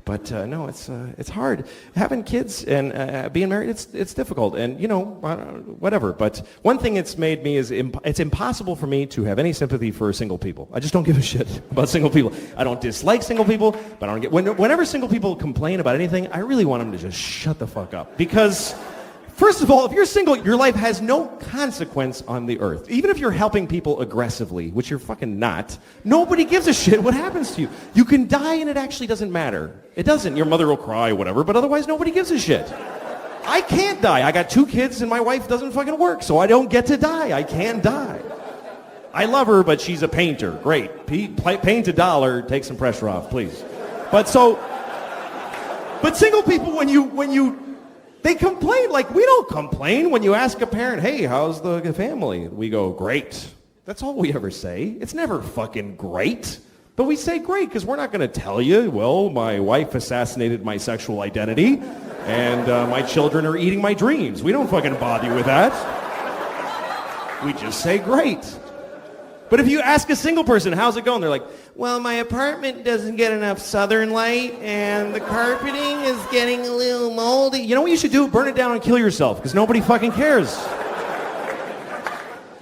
But no, it's hard. Having kids and being married, it's difficult. And, whatever. But one thing it's made me is it's impossible for me to have any sympathy for single people. I just don't give a shit about single people. I don't dislike single people, but I don't get... Whenever single people complain about anything, I really want them to just shut the fuck up. Because... First of all, if you're single, your life has no consequence on the earth. Even if you're helping people aggressively, which you're fucking not, nobody gives a shit what happens to you. You can die and it actually doesn't matter. It doesn't. Your mother will cry, whatever, but otherwise nobody gives a shit. I can't die. I got 2 kids and my wife doesn't fucking work, so I don't get to die. I can't die. I love her, but she's a painter. Great. Paint $1, take some pressure off, please. But single people, when you they complain like we don't complain. When you ask a parent, hey, how's the family? We go, great. That's all we ever say. It's never fucking great. But we say great because we're not going to tell you, well, my wife assassinated my sexual identity and my children are eating my dreams. We don't fucking bother you with that. We just say great. But if you ask a single person, how's it going? They're like, well, my apartment doesn't get enough southern light, and the carpeting is getting a little moldy. You know what you should do? Burn it down and kill yourself, because nobody fucking cares.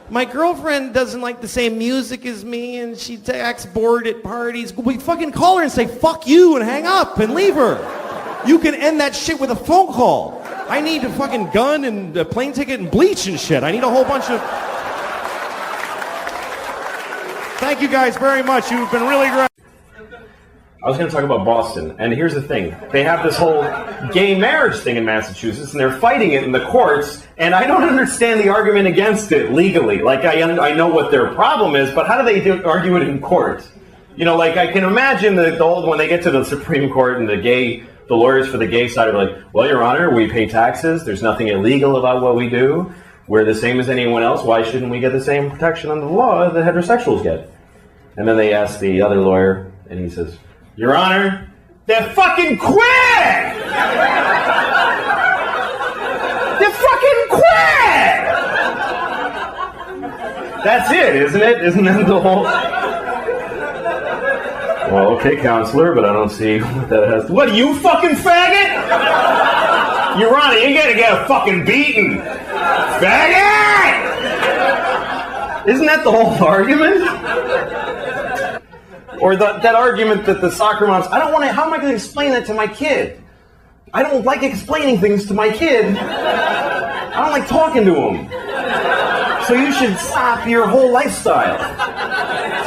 My girlfriend doesn't like the same music as me, and she acts bored at parties. We fucking call her and say, fuck you, and hang up, and leave her. You can end that shit with a phone call. I need a fucking gun and a plane ticket and bleach and shit. I need a whole bunch of... Thank you guys very much. You've been really great. I was going to talk about Boston, and here's the thing. They have this whole gay marriage thing in Massachusetts, and they're fighting it in the courts, and I don't understand the argument against it legally. Like, I know what their problem is, but how do they argue it in court? You know, like, I can imagine when they get to the Supreme Court and the lawyers for the gay side are like, well, Your Honor, we pay taxes. There's nothing illegal about what we do. We're the same as anyone else. Why shouldn't we get the same protection under the law that heterosexuals get? And then they ask the other lawyer, and he says, Your Honor, they're fucking queer! They're fucking queer! That's it, isn't it? Isn't that the whole... Well, okay, counselor, but I don't see what that has to... What, are you fucking faggot? Your Honor, you're gonna get a fucking beating. Faggot! Isn't that the whole argument? Or that argument that the soccer moms, how am I going to explain that to my kid? I don't like explaining things to my kid. I don't like talking to him. So you should stop your whole lifestyle.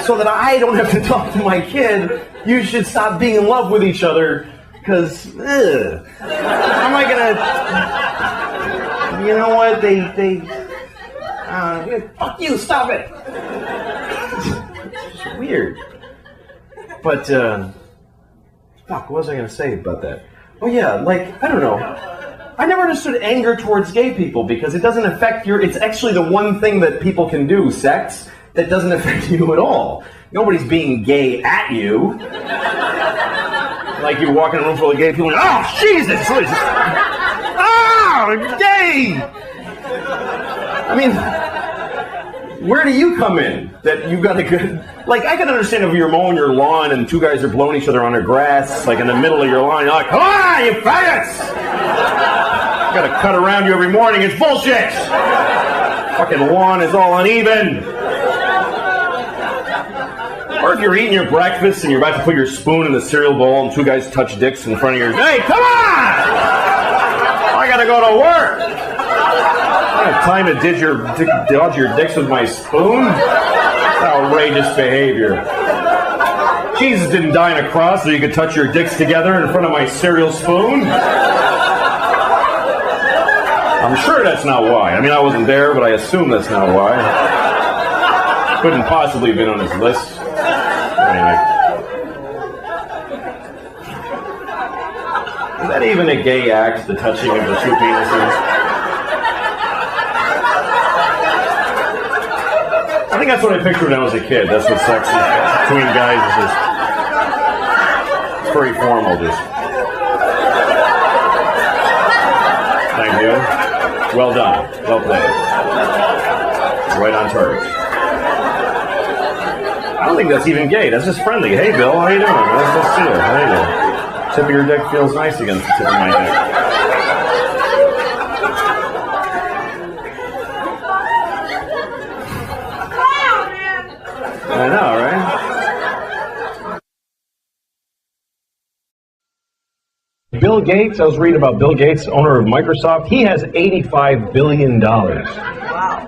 So that I don't have to talk to my kid, you should stop being in love with each other, because, how am I going to, you know what, fuck you, stop it. It's just weird. But, fuck, what was I going to say about that? Oh yeah, like, I don't know. I never understood anger towards gay people because it doesn't affect it's actually the one thing that people can do, sex, that doesn't affect you at all. Nobody's being gay at you. Like you walk in a room full of gay people and, oh, Jesus! Oh, gay! I mean... Where do you come in? That you've got a good... Like, I can understand if you're mowing your lawn and 2 guys are blowing each other on their grass, like in the middle of your lawn, you're like, come on, you faggots! You gotta cut around you every morning, it's bullshit! Fucking lawn is all uneven! Or if you're eating your breakfast and you're about to put your spoon in the cereal bowl and 2 guys touch dicks in front of your... Hey, come on! I gotta go to work! I don't have time to dodge your dicks with my spoon. That's outrageous behavior. Jesus didn't die on a cross so you could touch your dicks together in front of my cereal spoon. I'm sure that's not why. I mean, I wasn't there, but I assume that's not why. Couldn't possibly have been on his list. Anyway. Is that even a gay act, the touching of the 2 penises? I think that's what I pictured when I was a kid. That's what sex is between guys is just... It's very formal, just... Thank you. Well done. Well played. Right on target. I don't think that's even gay. That's just friendly. Hey, Bill, how you doing? Let's see it. How you doing? Tip of your dick feels nice against the tip of my dick. I know, right? Bill Gates, I was reading about Bill Gates, owner of Microsoft. He has $85 billion.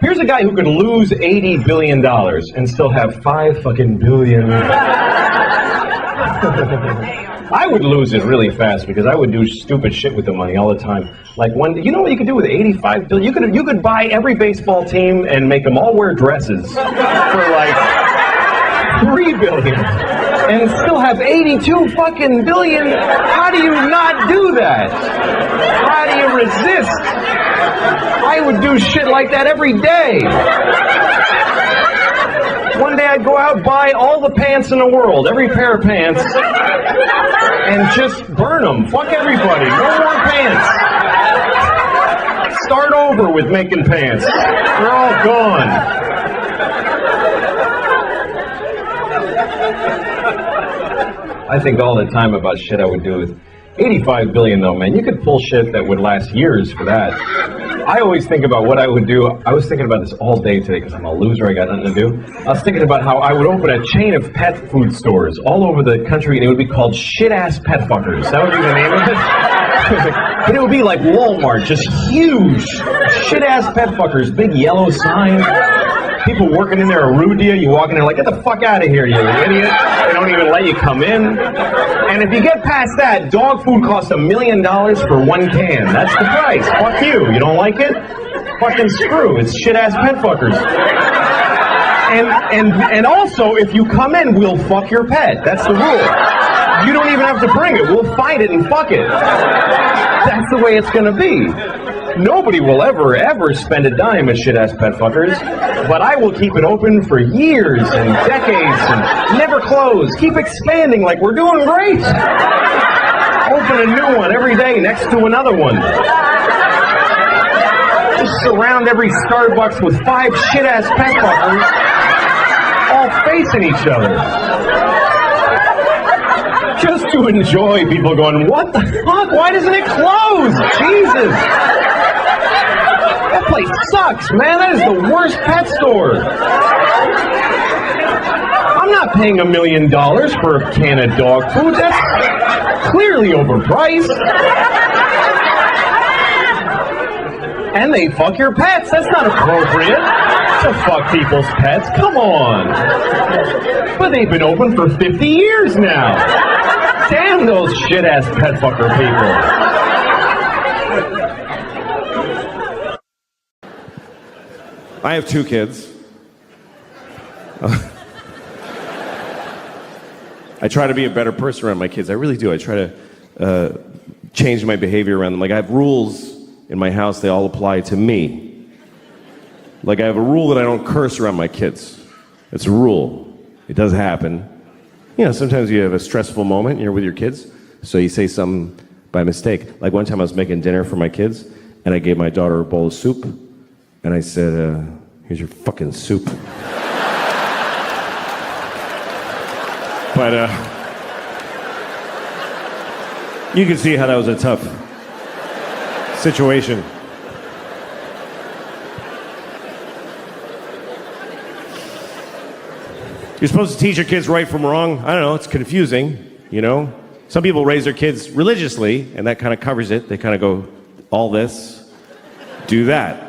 Here's a guy who could lose $80 billion and still have 5 fucking billion. I would lose it really fast because I would do stupid shit with the money all the time. Like you know what you could do with 85 billion? You could buy every baseball team and make them all wear dresses for like 3 billion and still have 82 fucking billion. How do you not do that? How do you resist? I would do shit like that every day. One day I'd go out, buy all the pants in the world, every pair of pants, and just burn them. Fuck everybody. No more pants. Start over with making pants. They're all gone. I think all the time about shit I would do with 85 billion though, man. You could pull shit that would last years for that. I always think about what I would do. I was thinking about this all day today because I'm a loser. I got nothing to do. I was thinking about how I would open a chain of pet food stores all over the country, and it would be called Shit-Ass Pet Fuckers. That would be the name of it. But it would be like Walmart, just huge Shit-Ass Pet Fuckers, big yellow sign. People working in there are rude to you. You walk in there like, get the fuck out of here, you idiot. They don't even let you come in. And if you get past that, dog food costs $1 million for 1 can. That's the price. Fuck you. You don't like it? Fucking screw. It's shit-ass pet fuckers. And also, if you come in, we'll fuck your pet. That's the rule. You don't even have to bring it. We'll find it and fuck it. That's the way it's going to be. Nobody will ever spend a dime at shit-ass pet fuckers, but I will keep it open for years and decades and never close. Keep expanding like we're doing great. Open a new one every day next to another one. Just surround every Starbucks with 5 shit-ass pet fuckers all facing each other. Just to enjoy people going, what the fuck? Why doesn't it close? Jesus. That place sucks, man. That is the worst pet store. I'm not paying $1 million for a can of dog food. That's clearly overpriced. And they fuck your pets. That's not appropriate to fuck people's pets. Come on. But they've been open for 50 years now. Damn those shit-ass pet fucker people. I have 2 kids. I try to be a better person around my kids. I really do. I try to change my behavior around them. Like, I have rules in my house. They all apply to me. Like, I have a rule that I don't curse around my kids. It's a rule. It does happen. You know, sometimes you have a stressful moment and you're with your kids, so you say something by mistake. Like, one time I was making dinner for my kids, and I gave my daughter a bowl of soup. And I said, here's your fucking soup. But you can see how that was a tough situation. You're supposed to teach your kids right from wrong. I don't know, it's confusing, you know? Some people raise their kids religiously, and that kind of covers it. They kind of go, all this, do that.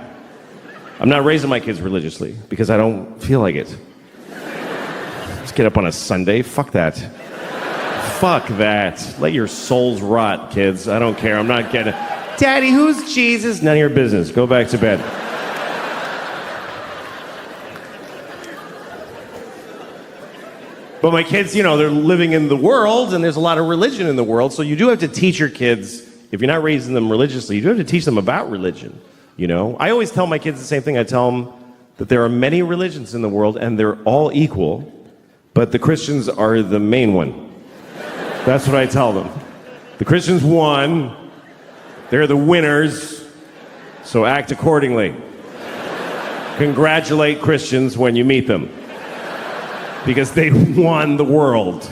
I'm not raising my kids religiously because I don't feel like it. Let's get up on a Sunday. Fuck that. Fuck that. Let your souls rot, kids. I don't care. I'm not getting it. Daddy, who's Jesus? None of your business. Go back to bed. But my kids, you know, they're living in the world, and there's a lot of religion in the world, so you do have to teach your kids, if you're not raising them religiously, you do have to teach them about religion. You know, I always tell my kids the same thing. I tell them that there are many religions in the world and they're all equal, but the Christians are the main one. That's what I tell them. The Christians won. They're the winners. So act accordingly. Congratulate Christians when you meet them, because they won the world.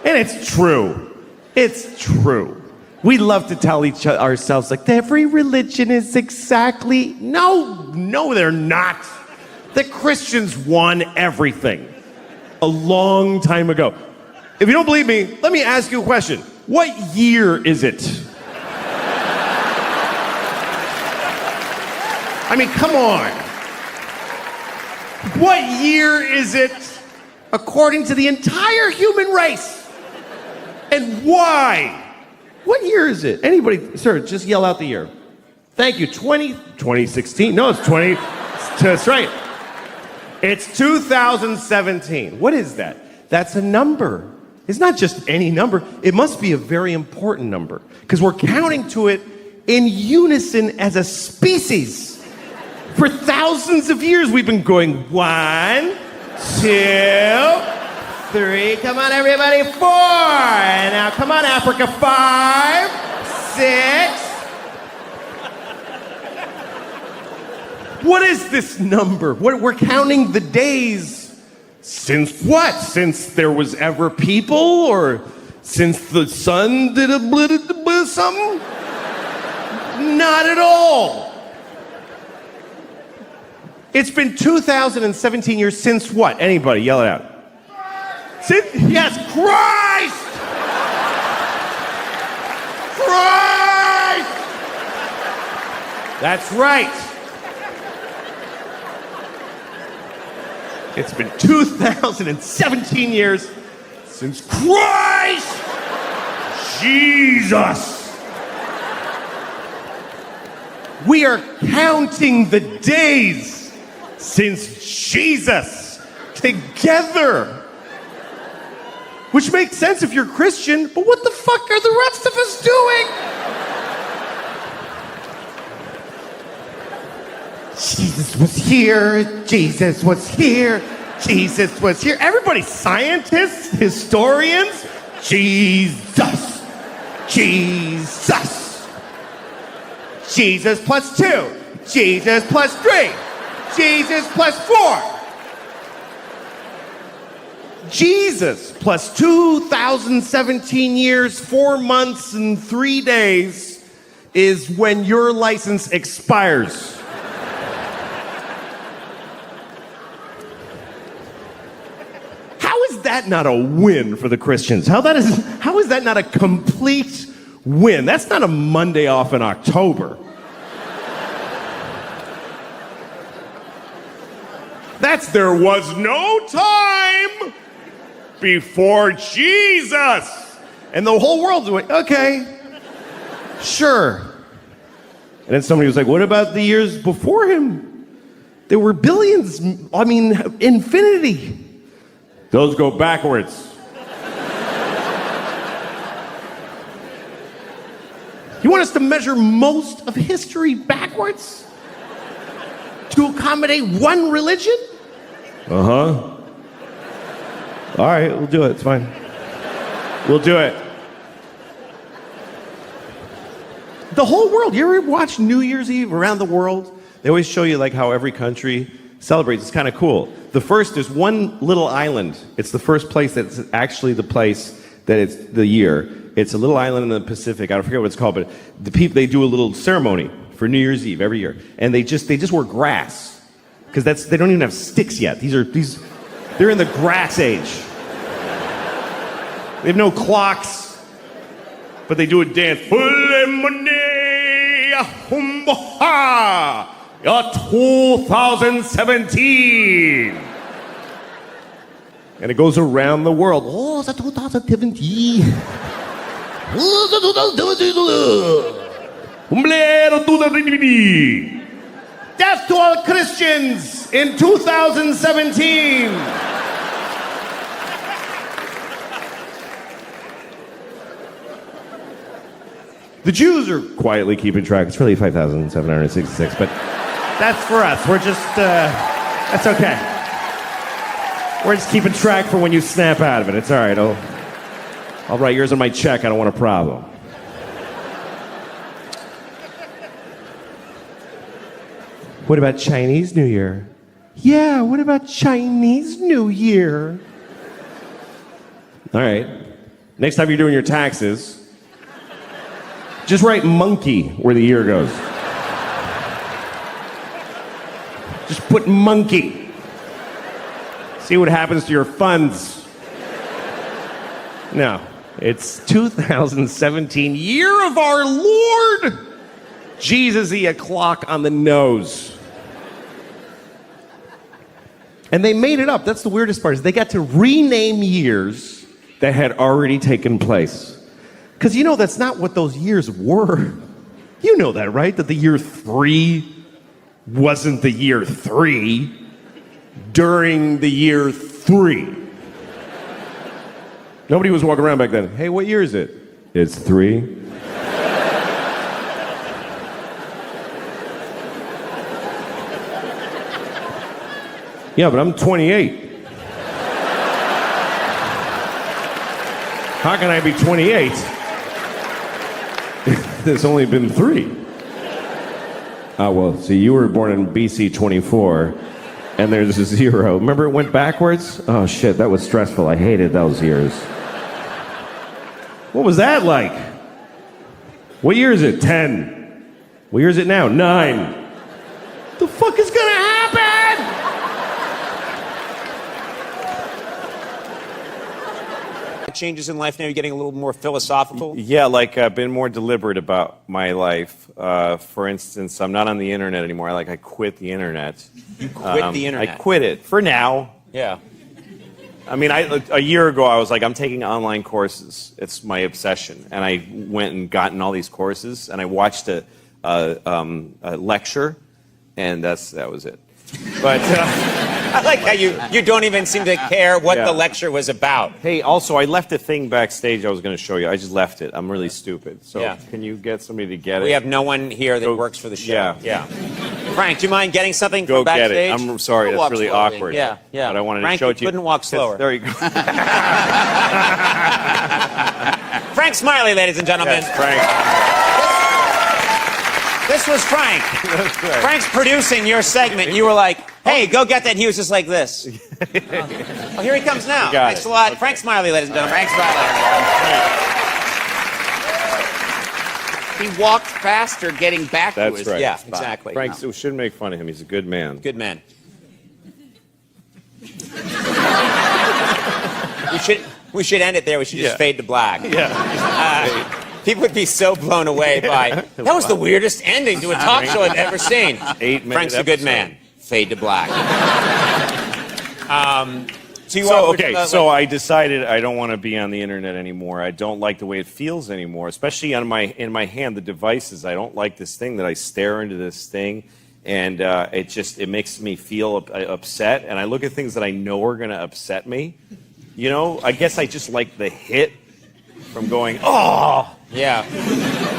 And it's true. It's true. We love to tell ourselves, like, every religion is exactly... No, they're not. The Christians won everything a long time ago. If you don't believe me, let me ask you a question. What year is it? I mean, come on. What year is it according to the entire human race? And why? What year is it? Anybody, sir, just yell out the year. Thank you. 2016. No, it's 20. That's right. It's 2017. What is that? That's a number. It's not just any number. It must be a very important number because we're counting to it in unison as a species. For thousands of years, we've been going 1, 2, 3. Come on, everybody. 4. And now, come on, Africa. 5, 6. What is this number? We're counting the days. Since what? Since there was ever people, or since the sun did a something? Not at all. It's been 2017 years since what? Anybody, yell it out. Yes, Christ! Christ! That's right. It's been 2017 years since Christ Jesus. We are counting the days since Jesus together. Which makes sense if you're Christian, but what the fuck are the rest of us doing? Jesus was here, Jesus was here, Jesus was here. Everybody, scientists, historians, Jesus, Jesus. Jesus plus 2, Jesus plus 3, Jesus plus 4. Jesus plus 2017 years, 4 months, and 3 days is when your license expires. How is that not a win for the Christians? How is that not a complete win? That's not a Monday off in October. That's there was no time before Jesus. And the whole world's like, okay, sure. And then somebody was like, what about the years before him? There were billions, I mean, infinity. Those go backwards. You want us to measure most of history backwards? To accommodate one religion? Uh-huh. All right, we'll do it. It's fine. We'll do it. The whole world. You ever watch New Year's Eve around the world? They always show you like how every country celebrates. It's kind of cool. There's one little island. It's the first place that's actually the place that it's the year. It's a little island in the Pacific. I forget what it's called, but the people, they do a little ceremony for New Year's Eve every year. And they just wear grass. Because they don't even have sticks yet. They're in the grass age. They have no clocks, but they do a dance. 2017. And it goes around the world. Oh, it's 2017. Death to all Christians in 2017. The Jews are quietly keeping track. It's really 5,766, but that's for us. We're just, that's okay. We're just keeping track for when you snap out of it. It's all right. I'll write yours on my check. I don't want a problem. What about Chinese New Year? Yeah, what about Chinese New Year? All right. Next time you're doing your taxes, just write monkey where the year goes. Just put monkey. See what happens to your funds. No, it's 2017, year of our Lord. Jesus-y a clock on the nose. And they made it up. That's the weirdest part, is they got to rename years that had already taken place. Because you know that's not what those years were. You know that, right? That the year 3 wasn't the year 3 during the year 3. Nobody was walking around back then. Hey, what year is it? It's 3. Yeah, but I'm 28. How can I be 28? There's only been 3. Well, see, you were born in BC 24, and there's a 0. Remember it went backwards? Oh, shit, that was stressful. I hated those years. What was that like? What year is it? 10. What year is it now? 9. The fuck is gonna happen? Changes in life now, you're getting a little more philosophical. Yeah, like I've been more deliberate about my life. For instance, I'm not on the internet anymore. I quit the internet. You quit the internet? I quit it for now. Yeah. I mean, a year ago, I was like, I'm taking online courses. It's my obsession. And I went and gotten all these courses, and I watched a lecture, and that was it. But I like how you don't even seem to care what the lecture was about. Hey, also, I left a thing backstage I was going to show you. I just left it. I'm really stupid. So Yeah. can you get somebody to get it? We have no one here that Go- works for the show. yeah. Frank, do you mind getting something Go from get backstage? it. I'm sorry, We'll that's walk really slowly. awkward. Yeah. But I wanted Frank, to show it to you. couldn't walk slower. There you go. Frank Smiley, ladies and gentlemen. Yes, Frank. This was Frank. Frank's producing your segment. You were like, hey, go get that. And he was just like this. Oh, here he comes now. You got Thanks it. a lot. Okay. Frank Smiley, ladies and gentlemen. Frank Smiley. He walked faster getting back to That's his right. Yeah, spot. exactly. Frank, we shouldn't make fun of him. He's a good man. Good man. We should end it there. We should just fade to black. Yeah. People would be so blown away by that was the weirdest ending to a talk show I've ever seen. 8-minute Frank's a good episode. man. Fade to black. So I decided I don't want to be on the internet anymore. I don't like the way it feels anymore, especially in my hand, the devices. I don't like this thing that I stare into this thing, and it makes me feel upset. And I look at things that I know are going to upset me. You know, I guess I just like the hit from going, oh, Yeah.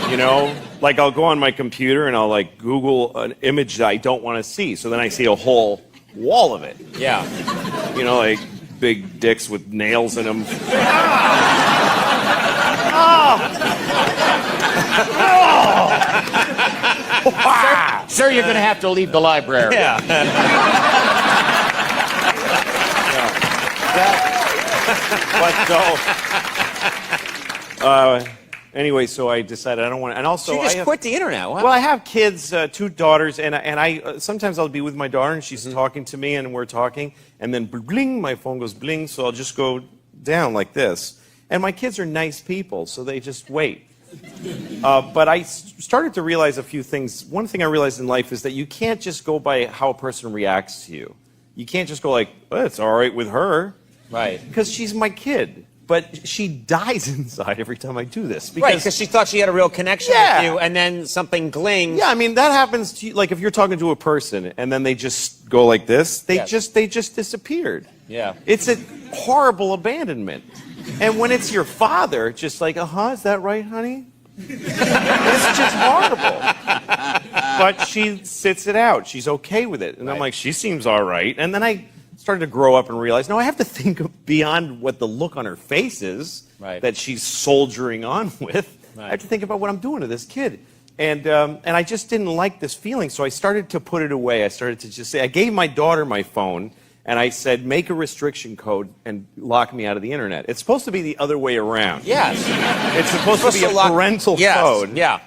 you know, like I'll go on my computer and I'll like Google an image that I don't want to see. So then I see a whole wall of it. Yeah. You know, like big dicks with nails in them. Sir, you're going to have to leave the library. Anyway, so I decided I don't want to. And also, So you just I have, quit the internet. Wow. well, I have kids, 2 daughters, and I sometimes I'll be with my daughter and she's talking to me and we're talking, and then bling, my phone goes bling, so I'll just go down like this. And my kids are nice people, so they just wait. But I started to realize a few things. One thing I realized in life is that you can't just go by how a person reacts to you. You can't just go like, well, it's all right with her. Right. Because she's my kid. But she dies inside every time I do this. Right, because she thought she had a real connection Yeah. with you, and then something glings. Yeah, I mean, that happens to you. Like, if you're talking to a person and then they just go like this, they Yes. just disappeared. Yeah. It's a horrible abandonment. And when it's your father, just like, is that right, honey? It's just horrible. But she sits it out. She's okay with it. And I'm Right. like, she seems all right. And then I started to grow up and realize, no, I have to think beyond what the look on her face is Right. that she's soldiering on with. Right. I have to think about what I'm doing to this kid. And I just didn't like this feeling, so I started to put it away. I started to just say, I gave my daughter my phone, and I said, make a restriction code and lock me out of the internet. It's supposed to be the other way around. Yes. It's supposed to be a parental code Yeah.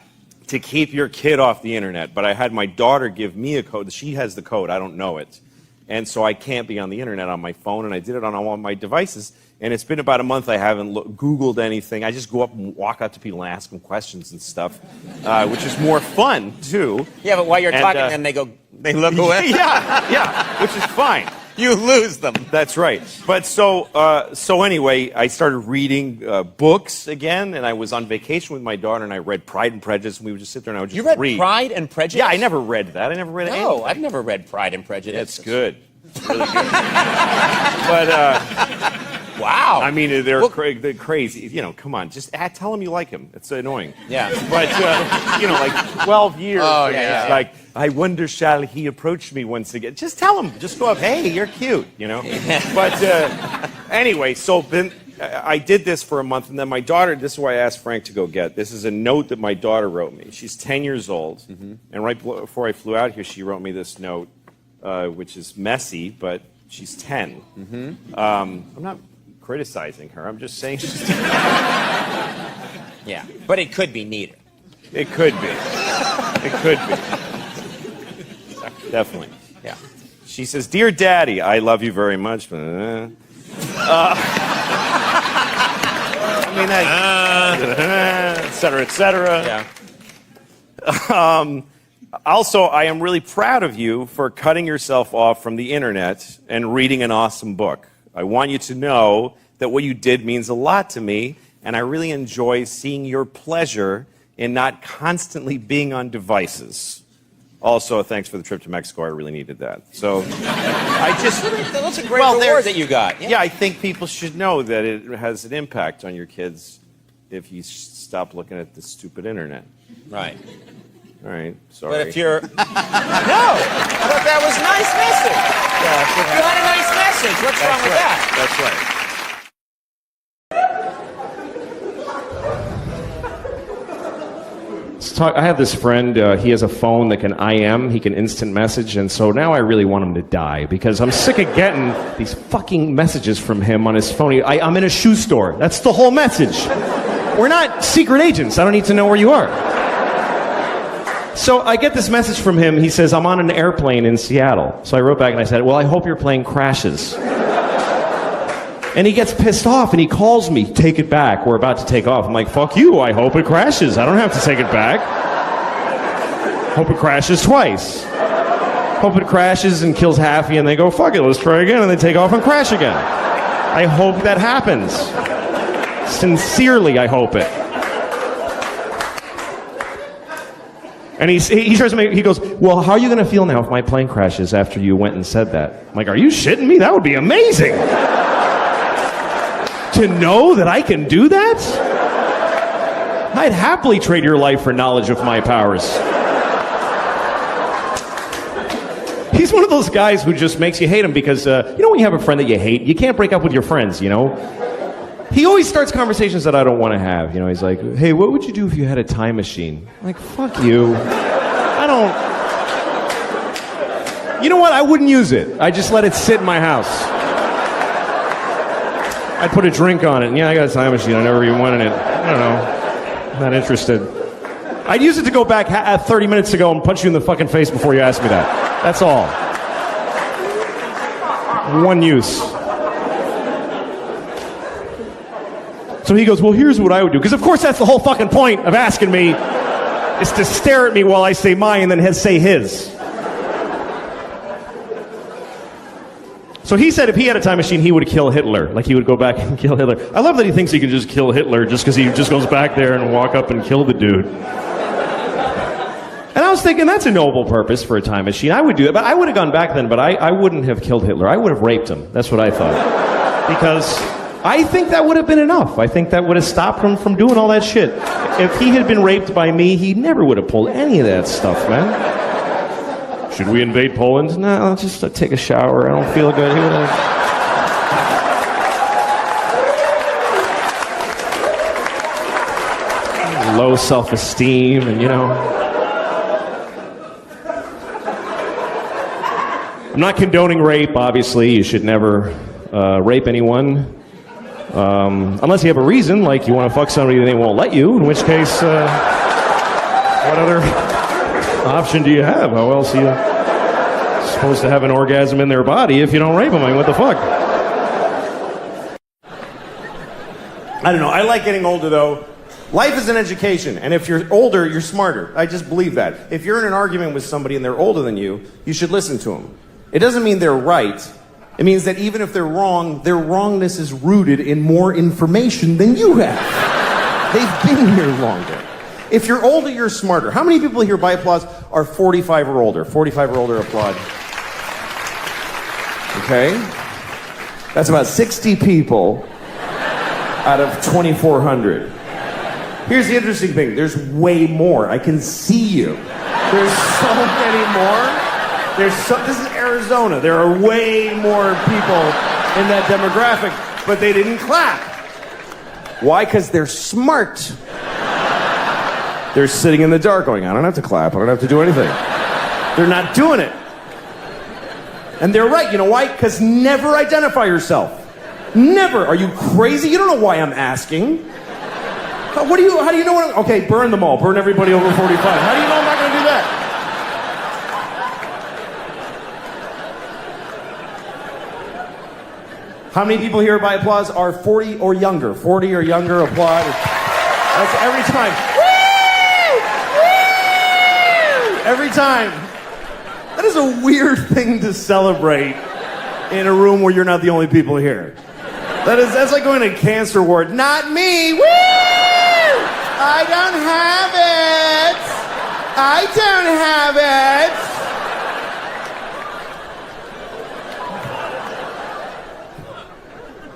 to keep your kid off the internet. But I had my daughter give me a code. She has the code. I don't know it. And so I can't be on the internet on my phone, and I did it on all my devices. And it's been about a month I haven't Googled anything. I just go up and walk out to people and ask them questions and stuff, which is more fun, too. Yeah, but while you're talking, then they look away. yeah, which is fine. You lose them. That's right. But so anyway, I started reading books again, and I was on vacation with my daughter, and I read Pride and Prejudice, and we would just sit there and I would just You read read. Pride and Prejudice? Yeah, I never read that. I never read anything. No, I've never read Pride and Prejudice. It's good. It's really good. But, wow. I mean, they're crazy. You know, come on. Just tell them you like him. It's annoying. Yeah. But, you know, like 12 years. Oh, and yeah, it's yeah. like, I wonder, shall he approach me once again? Just tell him. Just go up, hey, you're cute, you know? But anyway, so then I did this for a month, and then my daughter, this is why I asked Frank to go get. This is a note that my daughter wrote me. She's 10 years old, and right before I flew out here, she wrote me this note, which is messy, but she's 10. I'm not criticizing her. I'm just saying she's 10. Yeah, but it could be neater. It could be. It could be. Definitely. Yeah. She says, Dear Daddy, I love you very much. I mean, et cetera, et cetera. Yeah. Also, I am really proud of you for cutting yourself off from the internet and reading an awesome book. I want you to know that what you did means a lot to me, and I really enjoy seeing your pleasure in not constantly being on devices. Also, thanks for the trip to Mexico. I really needed that. So, I just... That's a great reward that you got. Yeah, I think people should know that it has an impact on your kids if you stop looking at the stupid internet. Right. All right, sorry. But if you're... No! I thought that was a nice message. Yeah, you had a nice message. What's wrong with that? That's right. I have this friend, he has a phone that can IM, he can instant message, and so now I really want him to die because I'm sick of getting these fucking messages from him on his phone. I'm in a shoe store. That's the whole message. We're not secret agents. I don't need to know where you are. So I get this message from him. He says, I'm on an airplane in Seattle. So I wrote back and I said, well, I hope your plane crashes. And he gets pissed off and he calls me, take it back. We're about to take off. I'm like, fuck you. I hope it crashes. I don't have to take it back. Hope it crashes twice. Hope it crashes and kills Haffy and they go, fuck it, let's try again. And they take off and crash again. I hope that happens. Sincerely, I hope it. And he tries to make, he goes, well, how are you going to feel now if my plane crashes after you went and said that? I'm like, are you shitting me? That would be amazing. To know that I can do that? I'd happily trade your life for knowledge of my powers. He's one of those guys who just makes you hate him because, you know when you have a friend that you hate, you can't break up with your friends, you know? He always starts conversations that I don't want to have. You know, he's like, hey, what would you do if you had a time machine? I'm like, fuck you. I don't... You know what? I wouldn't use it. I just let it sit in my house. I'd put a drink on it, and yeah, I got a time machine. I never even wanted it. I don't know. Not interested. I'd use it to go back 30 minutes ago and punch you in the fucking face before you asked me that. That's all. One use. So he goes, well, here's what I would do. Because, of course, that's the whole fucking point of asking me, is to stare at me while I say mine and then say his. So he said if he had a time machine, he would kill Hitler. Like, he would go back and kill Hitler. I love that he thinks he can just kill Hitler just because he just goes back there and walk up and kill the dude. And I was thinking, that's a noble purpose for a time machine. I would do that, but I would have gone back then, but I wouldn't have killed Hitler. I would have raped him. That's what I thought. Because I think that would have been enough. I think that would have stopped him from doing all that shit. If he had been raped by me, he never would have pulled any of that stuff, man. Should we invade Poland? No, I'll just take a shower. I don't feel good. Low self-esteem and, you know. I'm not condoning rape, obviously. You should never rape anyone. Unless you have a reason, like you want to fuck somebody and they won't let you, in which case, what other option do you have? How else are you supposed to have an orgasm in their body if you don't rape them? I mean, what the fuck? I don't know. I like getting older, though. Life is an education, and if you're older, you're smarter. I just believe that. If you're in an argument with somebody and they're older than you should listen to them. It doesn't mean they're right. It means that even if they're wrong, their wrongness is rooted in more information than you have. They've been here longer. If you're older, you're smarter. How many people here, by applause, are 45 or older? 45 or older, applaud. Okay? That's about 60 people out of 2,400. Here's the interesting thing. There's way more. I can see you. There's so many more. This is Arizona. There are way more people in that demographic, but they didn't clap. Why? Because they're smart. They're sitting in the dark going, I don't have to clap. I don't have to do anything. They're not doing it. And they're right. You know why? Because never identify yourself. Never. Are you crazy? You don't know why I'm asking. How do you know what I'm... Okay, burn them all. Burn everybody over 45. How do you know I'm not going to do that? How many people here by applause are 40 or younger? 40 or younger, applaud. That's every time. Woo! Woo! Every time. That is a weird thing to celebrate in a room where you're not the only people here. That's like going to a cancer ward. Not me. Woo! I don't have it. I don't have it.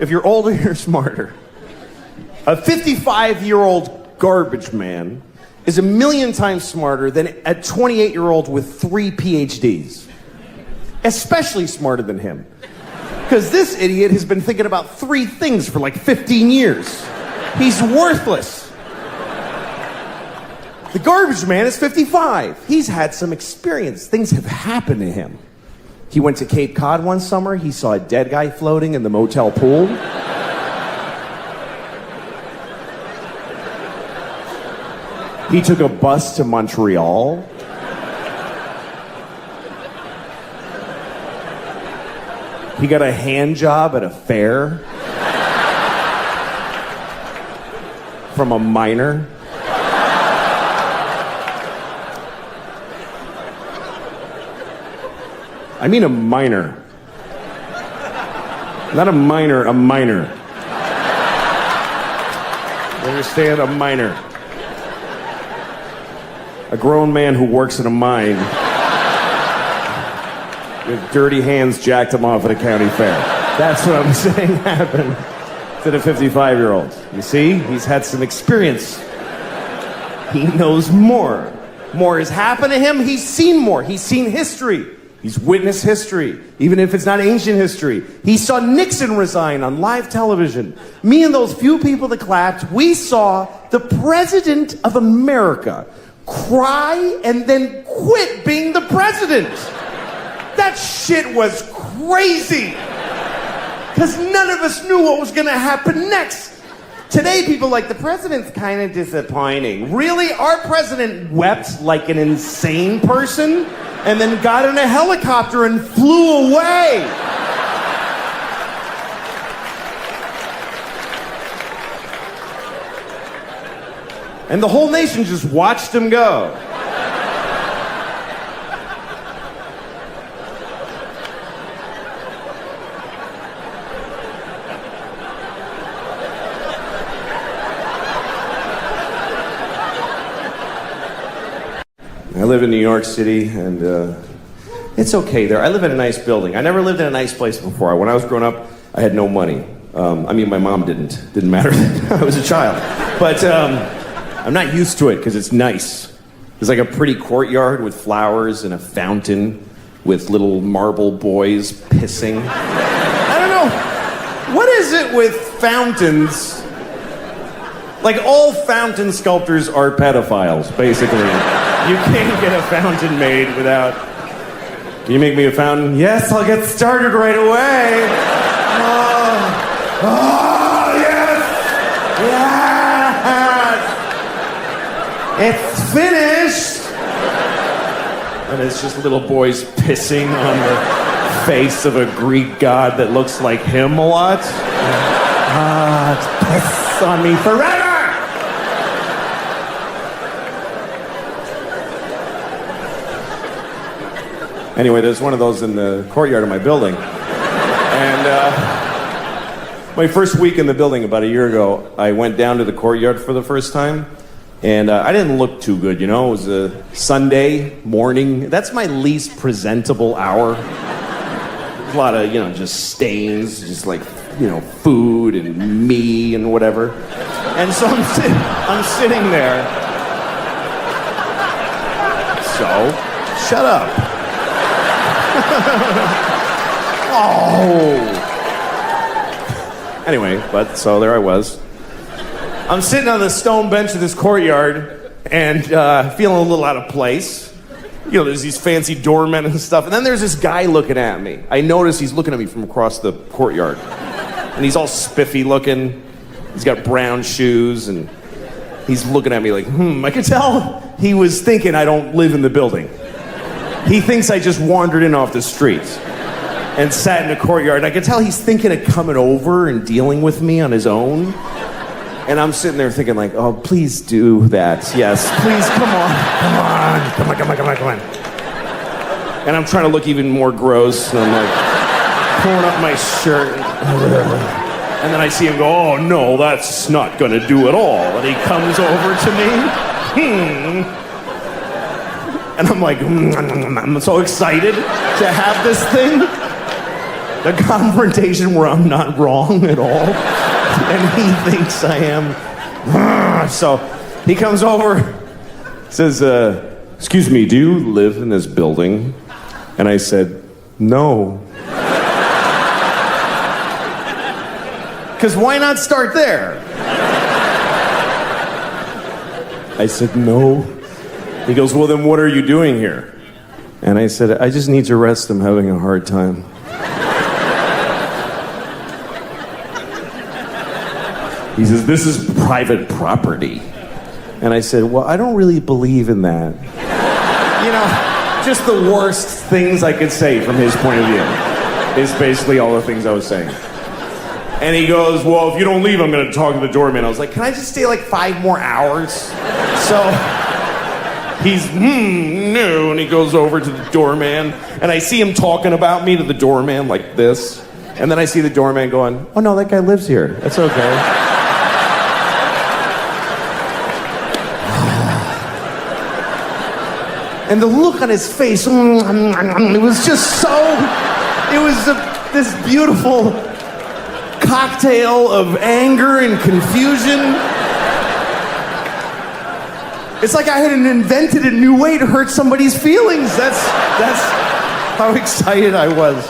If you're older, you're smarter. A 55-year-old garbage man is 1,000,000 times smarter than a 28-year-old with 3 PhDs. Especially smarter than him. Because this idiot has been thinking about 3 things for like 15 years. He's worthless. The garbage man is 55. He's had some experience. Things have happened to him. He went to Cape Cod one summer. He saw a dead guy floating in the motel pool. He took a bus to Montreal. He got a hand job at a fair from a miner. I mean a miner. Not a minor, a miner. You understand? A miner. A grown man who works in a mine with dirty hands jacked him off at a county fair. That's what I'm saying happened to the 55-year-old. You see? He's had some experience. He knows more. More has happened to him. He's seen more. He's seen history. He's witnessed history, even if it's not ancient history. He saw Nixon resign on live television. Me and those few people that clapped, we saw the President of America cry and then quit being the president. That shit was crazy. Because none of us knew what was going to happen next. Today, people like, the president's kind of disappointing. Really? Our president wept like an insane person and then got in a helicopter and flew away. And the whole nation just watched him go. I live in New York City, and it's okay there. I live in a nice building. I never lived in a nice place before. When I was growing up, I had no money. I mean, my mom didn't. Didn't matter. I was a child. But I'm not used to it because it's nice. There's like a pretty courtyard with flowers and a fountain with little marble boys pissing. I don't know. What is it with fountains? Like, all fountain sculptors are pedophiles, basically. You can't get a fountain made without Can you make me a fountain? Yes, I'll get started right away. Oh, yes! Yes! It's finished! And it's just little boys pissing on the face of a Greek god that looks like him a lot. It's piss on me forever! Anyway, there's one of those in the courtyard of my building. And my first week in the building about a year ago, I went down to the courtyard for the first time. And I didn't look too good, you know. It was a Sunday morning. That's my least presentable hour. A lot of, you know, just stains, just like, you know, food and me and whatever. And so I'm sitting there. So, shut up. Oh. Anyway, but so there I was. I'm sitting on the stone bench of this courtyard and feeling a little out of place. You know, there's these fancy doormen and stuff. And then there's this guy looking at me. I notice he's looking at me from across the courtyard. And he's all spiffy looking. He's got brown shoes and he's looking at me like, I could tell he was thinking I don't live in the building. He thinks I just wandered in off the street and sat in the courtyard. I could tell he's thinking of coming over and dealing with me on his own. And I'm sitting there thinking like, oh, please do that. Yes, please, come on. And I'm trying to look even more gross. And I'm like pulling up my shirt. And then I see him go, oh, no, that's not going to do at all. And he comes over to me. And I'm like, I'm so excited to have this thing. The confrontation where I'm not wrong at all. And he thinks I am. So he comes over, says, excuse me, do you live in this building? And I said, no. Because why not start there? I said, no. He goes, well, then what are you doing here? And I said, I just need to rest. I'm having a hard time. He says, this is private property. And I said, well, I don't really believe in that. You know, just the worst things I could say from his point of view is basically all the things I was saying. And he goes, well, if you don't leave, I'm going to talk to the doorman. I was like, can I just stay like 5 more hours? So he's, no. And he goes over to the doorman. And I see him talking about me to the doorman like this. And then I see the doorman going, oh, no, that guy lives here. That's okay. And the look on his face, it was just so, it was this beautiful cocktail of anger and confusion. It's like I had invented a new way to hurt somebody's feelings. That's how excited I was.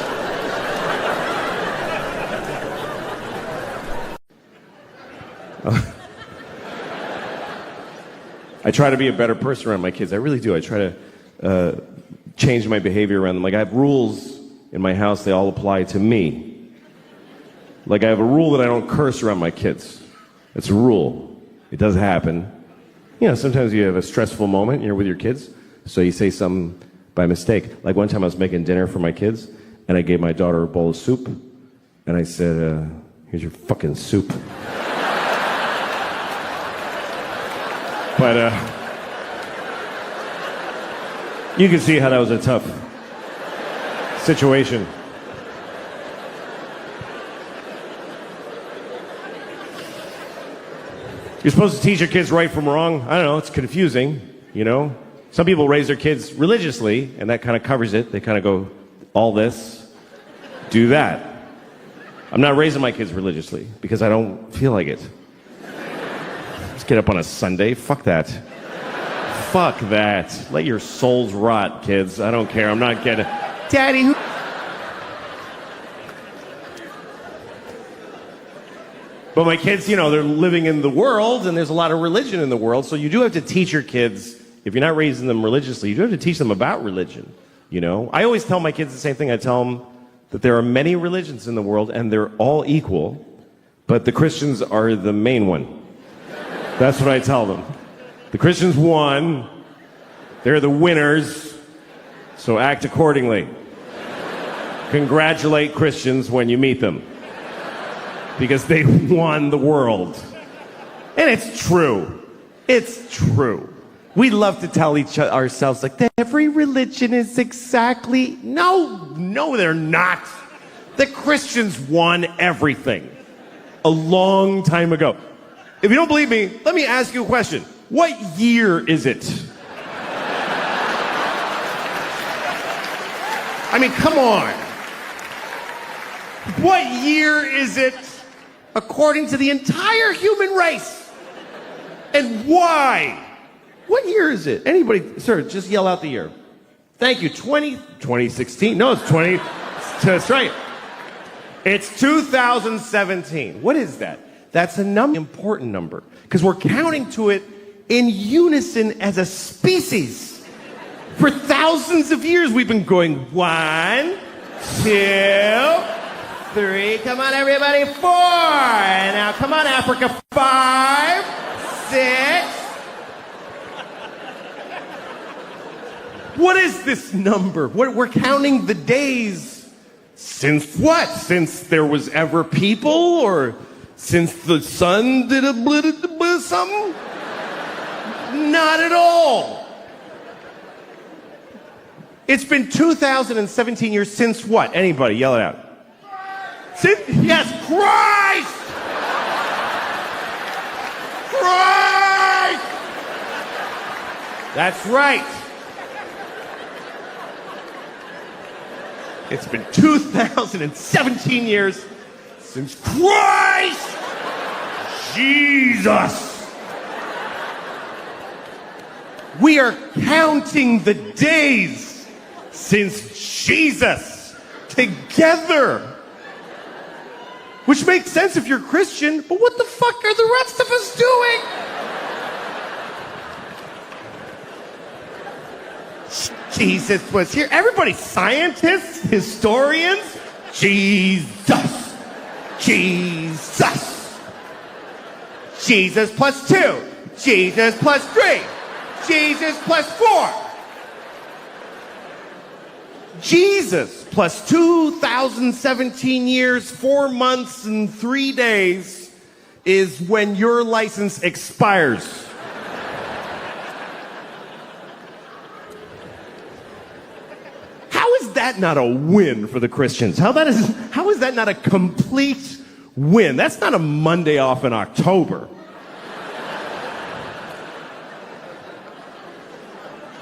I try to be a better person around my kids. I really do. I try to change my behavior around them. Like I have rules in my house. They all apply to me. Like I have a rule that I don't curse around my kids. It's a rule. It does happen. You know, sometimes you have a stressful moment. You're with your kids. So you say something by mistake. Like one time I was making dinner for my kids. And I gave my daughter a bowl of soup. And I said, here's your fucking soup. But you can see how that was a tough situation. You're supposed to teach your kids right from wrong. I don't know, it's confusing, you know? Some people raise their kids religiously, and that kind of covers it. They kind of go, all this, do that. I'm not raising my kids religiously, because I don't feel like it. Just get up on a Sunday, fuck that. Fuck that. Let your souls rot, kids. I don't care. I'm not getting... Daddy, who... But my kids, you know, they're living in the world, and there's a lot of religion in the world, so you do have to teach your kids, if you're not raising them religiously, you do have to teach them about religion. You know, I always tell my kids the same thing. I tell them that there are many religions in the world and they're all equal, but the Christians are the main one. That's what I tell them. The Christians won. They're the winners. So act accordingly. Congratulate Christians when you meet them. Because they won the world. And it's true. It's true. We love to tell ourselves like every religion is exactly... No, they're not. The Christians won everything a long time ago. If you don't believe me, let me ask you a question. What year is it? I mean, come on. What year is it according to the entire human race? And why? What year is it? Anybody, sir, just yell out the year. Thank you. 2016. No, it's 20. That's right. It's 2017. What is that? That's a important number because we're counting to it in unison as a species. For thousands of years, we've been going 1, 2, 3. Come on, everybody. 4. And now, come on, Africa. 5, 6. What is this number? We're counting the days since what? Since there was ever people, or since the sun did a something? Not at all. It's been 2017 years since what? Anybody, yell it out. Yes, Christ! Christ! That's right. It's been 2017 years since Christ Jesus. We are counting the days since Jesus together. Which makes sense if you're Christian, but what the fuck are the rest of us doing? Jesus was here. Everybody, scientists, historians. Jesus. Jesus. Jesus plus 2. Jesus plus 3. Jesus plus 4. Jesus plus 2017 years, 4 months, and 3 days is when your license expires. How is that not a win for the Christians? How is that not a complete win? That's not a Monday off in October.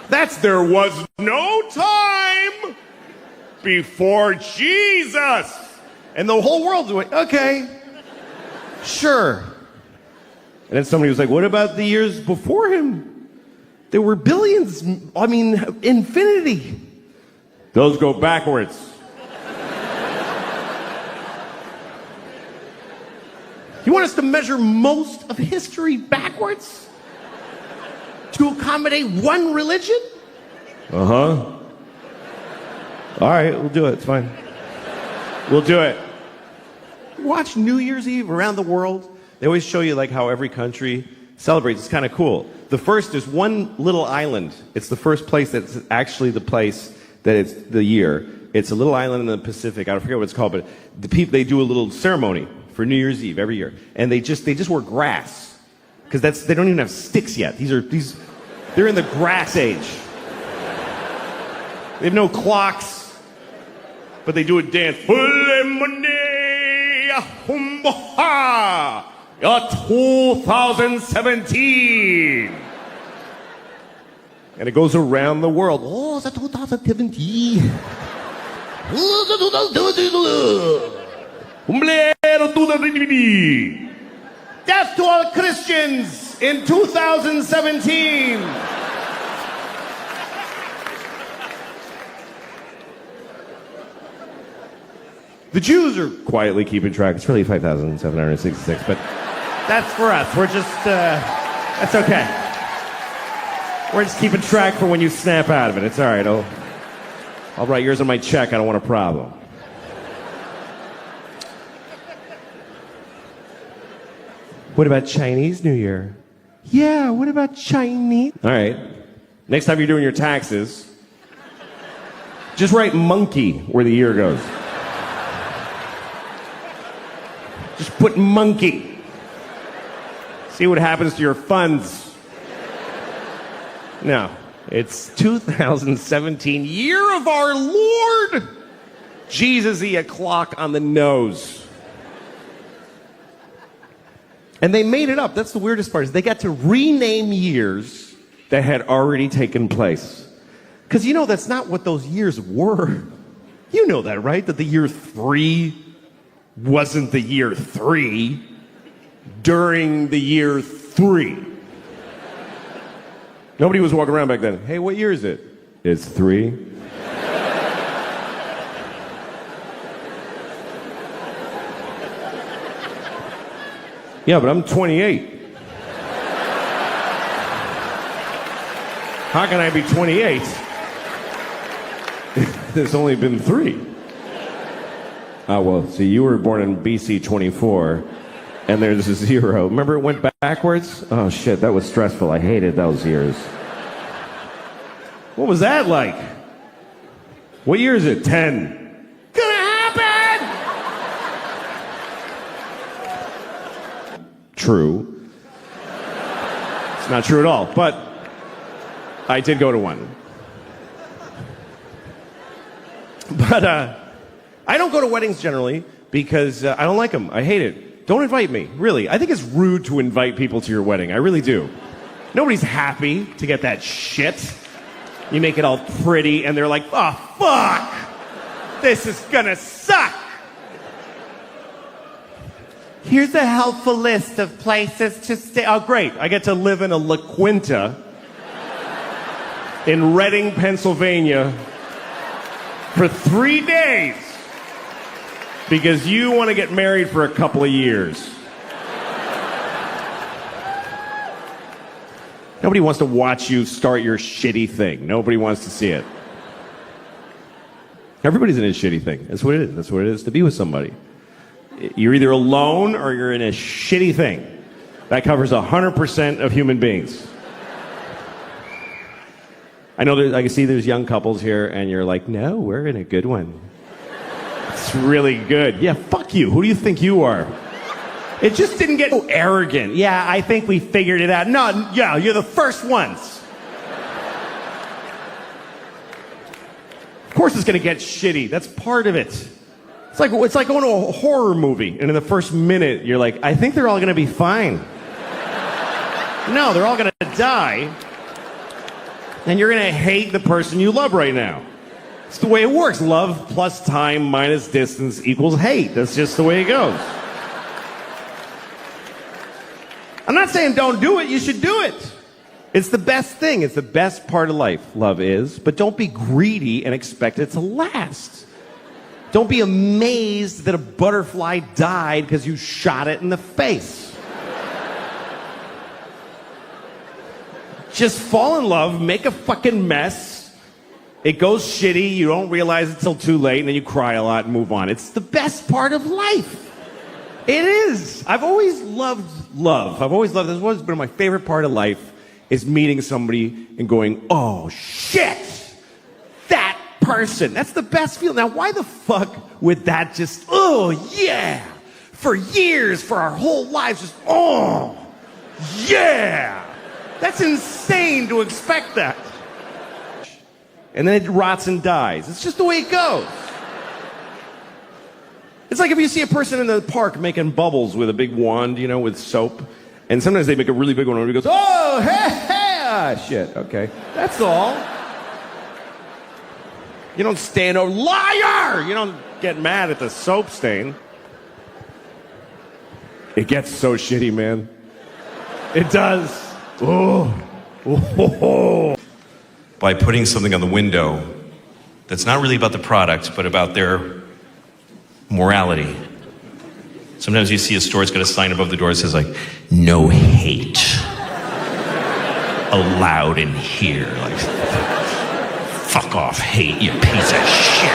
That's there was no time before Jesus. And the whole world's like, okay, sure. And then somebody was like, what about the years before him? There were billions, I mean, infinity. Those go backwards. You want us to measure most of history backwards? To accommodate one religion? Uh-huh. All right, we'll do it. It's fine. We'll do it. Watch New Year's Eve around the world. They always show you like how every country celebrates. It's kind of cool. The first is one little island. It's the first place that's actually the place that it's the year. It's a little island in the Pacific. I don't forget what it's called, but the people, they do a little ceremony for New Year's Eve every year, and they just wear grass because they don't even have sticks yet. They're in the grass age. They have no clocks, but they do a dance. 2017. And it goes around the world. Oh, it's 2017. Death to all Christians in 2017. The Jews are quietly keeping track. It's really 5,766, but that's for us. We're just, that's okay. We're just keeping track for when you snap out of it. It's all right. I'll write yours on my check. I don't want a problem. What about Chinese New Year? Yeah, what about Chinese? All right. Next time you're doing your taxes, just write monkey where the year goes. Just put monkey. See what happens to your funds. No, it's 2017, year of our Lord. Jesus-y, a clock on the nose. And they made it up. That's the weirdest part, is they got to rename years that had already taken place. Because you know that's not what those years were. You know that, right? That the year 3 wasn't the year 3 during the year 3. Nobody was walking around back then. Hey, what year is it? It's 3. Yeah, but I'm 28. How can I be 28? There's only been 3. Oh, well, see, you were born in BC 24, and there's a 0. Remember it went backwards? Oh, shit, that was stressful. I hated those years. What was that like? What year is it? 10. Gonna happen! True. It's not true at all, but I did go to one. But I don't go to weddings generally because I don't like them. I hate it. Don't invite me, really. I think it's rude to invite people to your wedding. I really do. Nobody's happy to get that shit. You make it all pretty and they're like, oh, fuck! This is gonna suck! Here's a helpful list of places to stay. Oh, great. I get to live in a La Quinta in Reading, Pennsylvania for 3 days because you want to get married for a couple of years. Nobody wants to watch you start your shitty thing. Nobody wants to see it. Everybody's in a shitty thing. That's what it is. That's what it is to be with somebody. You're either alone or you're in a shitty thing. That covers 100% of human beings. I know I can see there's young couples here and you're like, no, we're in a good one. It's really good. Yeah, fuck you. Who do you think you are? It just didn't get so arrogant. Yeah, I think we figured it out. No, yeah, you're the first ones. Of course it's going to get shitty. That's part of it. It's like going to a horror movie, and in the first minute, you're like, I think they're all going to be fine. No, they're all going to die, and you're going to hate the person you love right now. It's the way it works. Love plus time minus distance equals hate. That's just the way it goes. I'm not saying don't do it. You should do it. It's the best thing. It's the best part of life, love is. But don't be greedy and expect it to last. Don't be amazed that a butterfly died because you shot it in the face. Just fall in love, make a fucking mess. It goes shitty, you don't realize it till too late, and then you cry a lot and move on. It's the best part of life. It is. I've always loved love. I've always loved this. It's always been my favorite part of life is meeting somebody and going, oh, shit, that person. That's the best feeling. Now, why the fuck would that just, oh, yeah, for years, for our whole lives, just, oh, yeah. That's insane to expect that. And then it rots and dies. It's just the way it goes. It's like if you see a person in the park making bubbles with a big wand, you know, with soap. And sometimes they make a really big one and everybody goes, oh, hey, hey, ah, shit, okay. That's all. You don't stand over, liar! You don't get mad at the soap stain. It gets so shitty, man. It does. Oh. Oh. By putting something on the window that's not really about the product, but about their morality. Sometimes you see a store, it's got a sign above the door that says like, no hate allowed in here. Like, Fuck off, hate, you piece of shit.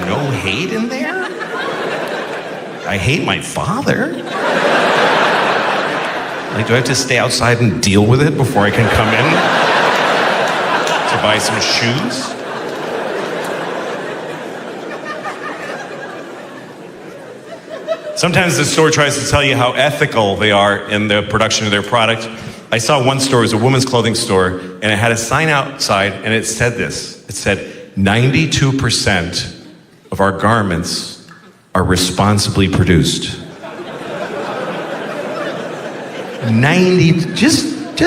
No hate in there? I hate my father. Like, do I have to stay outside and deal with it before I can come in to buy some shoes? Sometimes the store tries to tell you how ethical they are in the production of their product. I saw one store, it was a women's clothing store, and it had a sign outside, and it said this. It said, 92% of our garments are responsibly produced.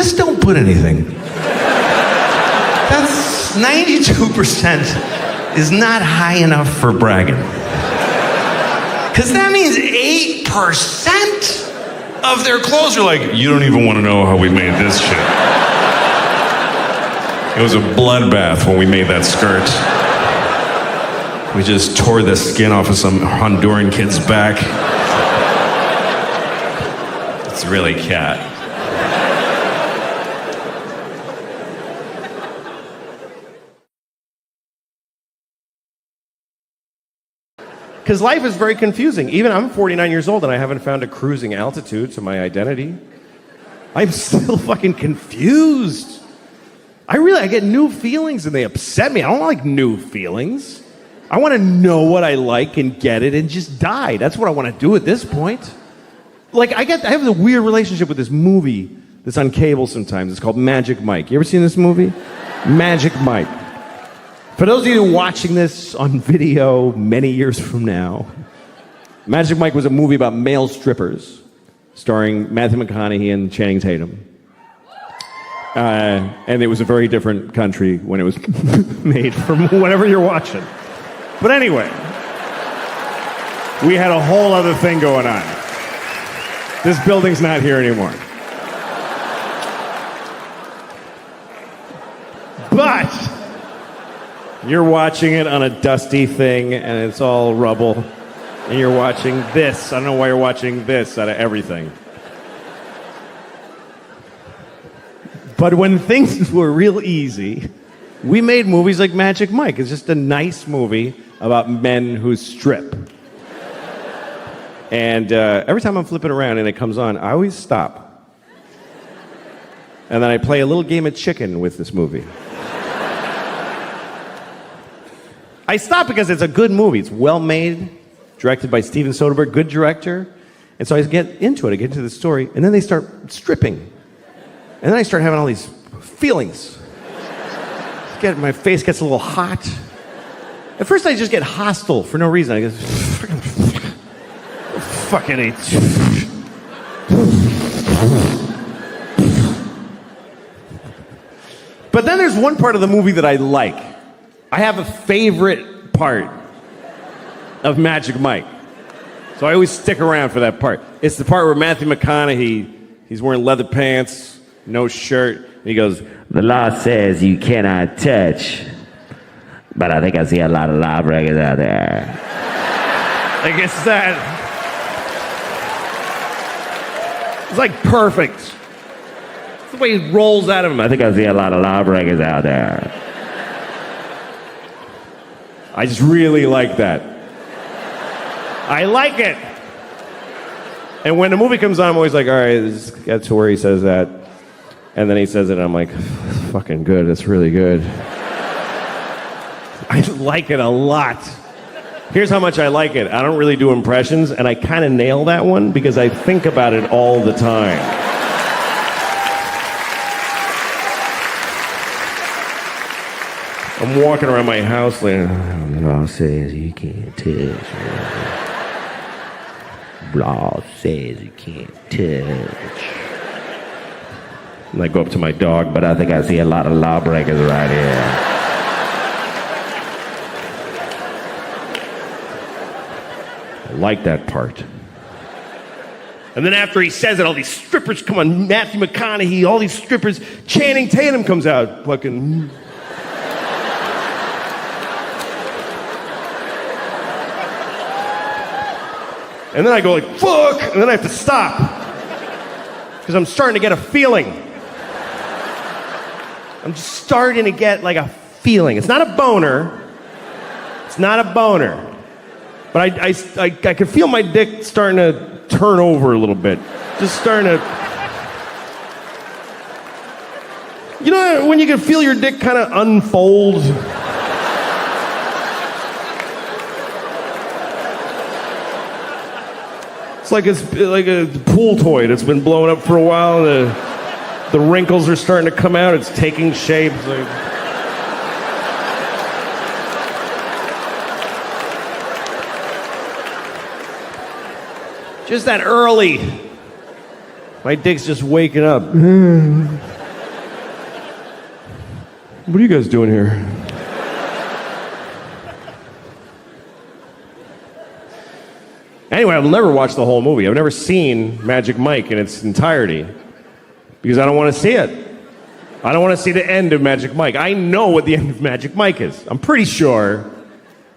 just don't put anything. That's 92% is not high enough for bragging. Because that means 8% of their clothes are like, you don't even want to know how we made this shit. It was a bloodbath when we made that skirt. We just tore the skin off of some Honduran kid's back. It's really cat. Because life is very confusing. Even I'm 49 years old and I haven't found a cruising altitude to my identity. I'm still fucking confused. I get new feelings and they upset me. I don't like new feelings. I want to know what I like and get it and just die. That's what I want to do at this point. Like, I have a weird relationship with this movie that's on cable sometimes. It's called Magic Mike. You ever seen this movie? Magic Mike. For those of you watching this on video many years from now, Magic Mike was a movie about male strippers, starring Matthew McConaughey and Channing Tatum. And it was a very different country when it was made from whatever you're watching. But anyway, we had a whole other thing going on. This building's not here anymore. But you're watching it on a dusty thing, and it's all rubble. And you're watching this. I don't know why you're watching this out of everything. But when things were real easy, we made movies like Magic Mike. It's just a nice movie about men who strip. And every time I'm flipping around and it comes on, I always stop. And then I play a little game of chicken with this movie. I stop because it's a good movie. It's well made, directed by Steven Soderbergh, good director. And so I get into it, I get into the story, and then they start stripping. And then I start having all these feelings. My face gets a little hot. At first I just get hostile for no reason. I go, fucking it. But then there's one part of the movie that I like. I have a favorite part of Magic Mike. So I always stick around for that part. It's the part where Matthew McConaughey, he's wearing leather pants, no shirt, and he goes, the law says you cannot touch, but I think I see a lot of lawbreakers out there. Like, it's that. It's like perfect. It's the way he rolls out of him. I think I see a lot of lawbreakers out there. I just really like that. I like it. And when the movie comes on, I'm always like, all right, this gets to where he says that. And then he says it, and I'm like, that's fucking good. That's really good. I like it a lot. Here's how much I like it. I don't really do impressions, and I kind of nail that one because I think about it all the time. I'm walking around my house like, law says you can't touch. Law says you can't touch. And I go up to my dog, But I think I see a lot of lawbreakers right here. I like that part. And then after he says it, all these strippers come on. Matthew McConaughey, all these strippers. Channing Tatum comes out, fucking. And then I go like, fuck! And then I have to stop. Because I'm starting to get a feeling. I'm just starting to get like a feeling. It's not a boner. It's not a boner. But I can feel my dick starting to turn over a little bit. Just starting to... You know when you can feel your dick kind of unfold? It's like a pool toy that's been blowing up for a while. The wrinkles are starting to come out. It's taking shape. It's like... Just that early. My dick's just waking up. What are you guys doing here? Anyway, I've never watched the whole movie. I've never seen Magic Mike in its entirety because I don't want to see it. I don't want to see the end of Magic Mike. I know what the end of Magic Mike is. I'm pretty sure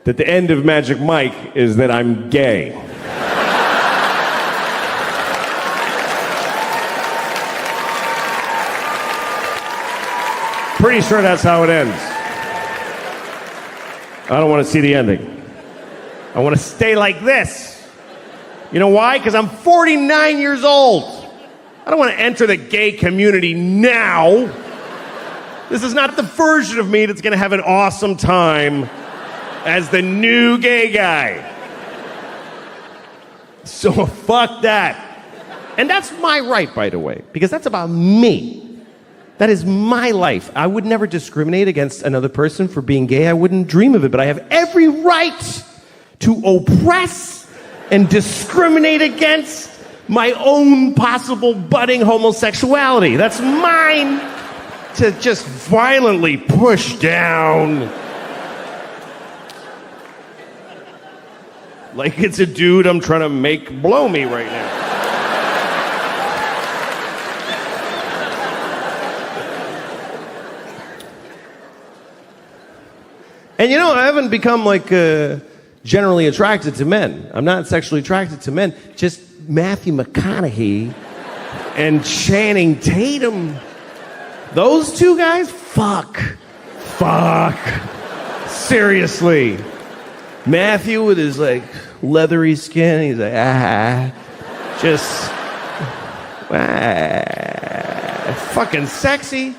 that the end of Magic Mike is that I'm gay. Pretty sure that's how it ends. I don't want to see the ending. I want to stay like this. You know why? Because I'm 49 years old. I don't want to enter the gay community now. This is not the version of me that's going to have an awesome time as the new gay guy. So fuck that. And that's my right, by the way, because that's about me. That is my life. I would never discriminate against another person for being gay. I wouldn't dream of it, but I have every right to oppress and discriminate against my own possible budding homosexuality. That's mine to just violently push down. Like it's a dude I'm trying to make blow me right now. And you know, I haven't become like generally attracted to men. I'm not sexually attracted to men. Just Matthew McConaughey and Channing Tatum. Those two guys? Fuck. Seriously. Matthew with his like leathery skin, he's like, just fucking sexy.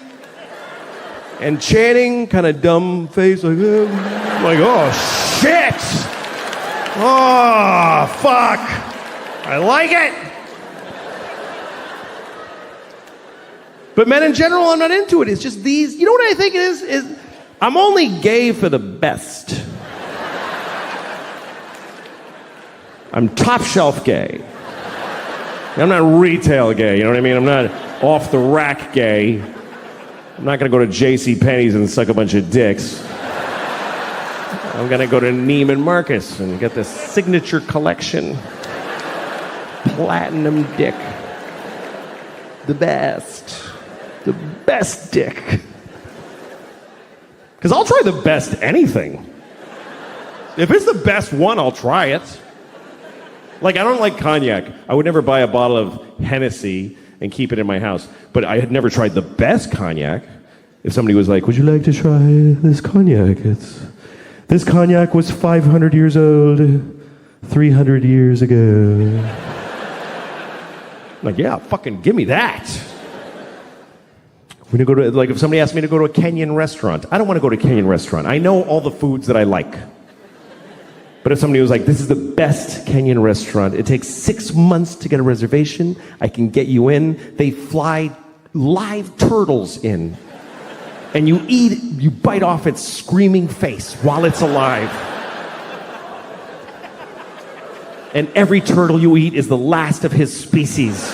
And Channing, kind of dumb face, like oh shit! Oh fuck! I like it. But men in general, I'm not into it. It's just these. You know what I think it is I'm only gay for the best. I'm top shelf gay. I'm not retail gay. You know what I mean? I'm not off the rack gay. I'm not going to go to JCPenney's and suck a bunch of dicks. I'm going to go to Neiman Marcus and get the signature collection. Platinum dick. The best. The best dick. Because I'll try the best anything. If it's the best one, I'll try it. Like, I don't like cognac. I would never buy a bottle of Hennessy and keep it in my house. But I had never tried the best cognac. If somebody was like, would you like to try this cognac? This cognac was 500 years old 300 years ago. I'm like, yeah, fucking give me that. We're gonna go to, like, if somebody asked me to go to a Kenyan restaurant, I don't want to go to a Kenyan restaurant. I know all the foods that I like. But if somebody was like, this is the best Kenyan restaurant, it takes 6 months to get a reservation, I can get you in. They fly live turtles in. And you bite off its screaming face while it's alive. And every turtle you eat is the last of his species.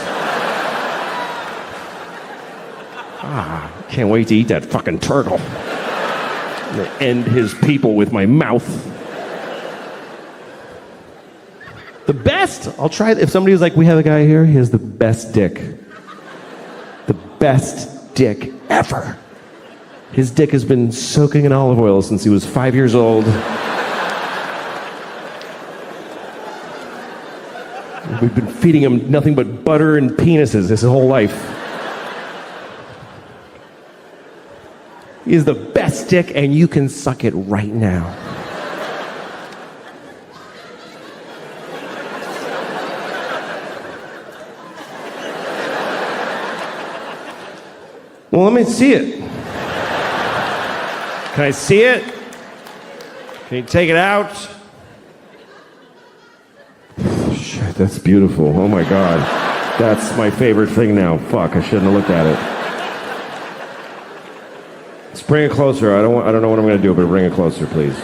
Can't wait to eat that fucking turtle. I'm gonna end his people with my mouth. The best, I'll try it. If somebody was like, we have a guy here, he has the best dick. The best dick ever. His dick has been soaking in olive oil since he was 5 years old. We've been feeding him nothing but butter and penises his whole life. He is the best dick, and you can suck it right now. Well, let me see it. Can I see it? Can you take it out? Shit, that's beautiful. Oh my God. That's my favorite thing now. Fuck, I shouldn't have looked at it. Let's bring it closer. I don't know what I'm going to do, but bring it closer, please.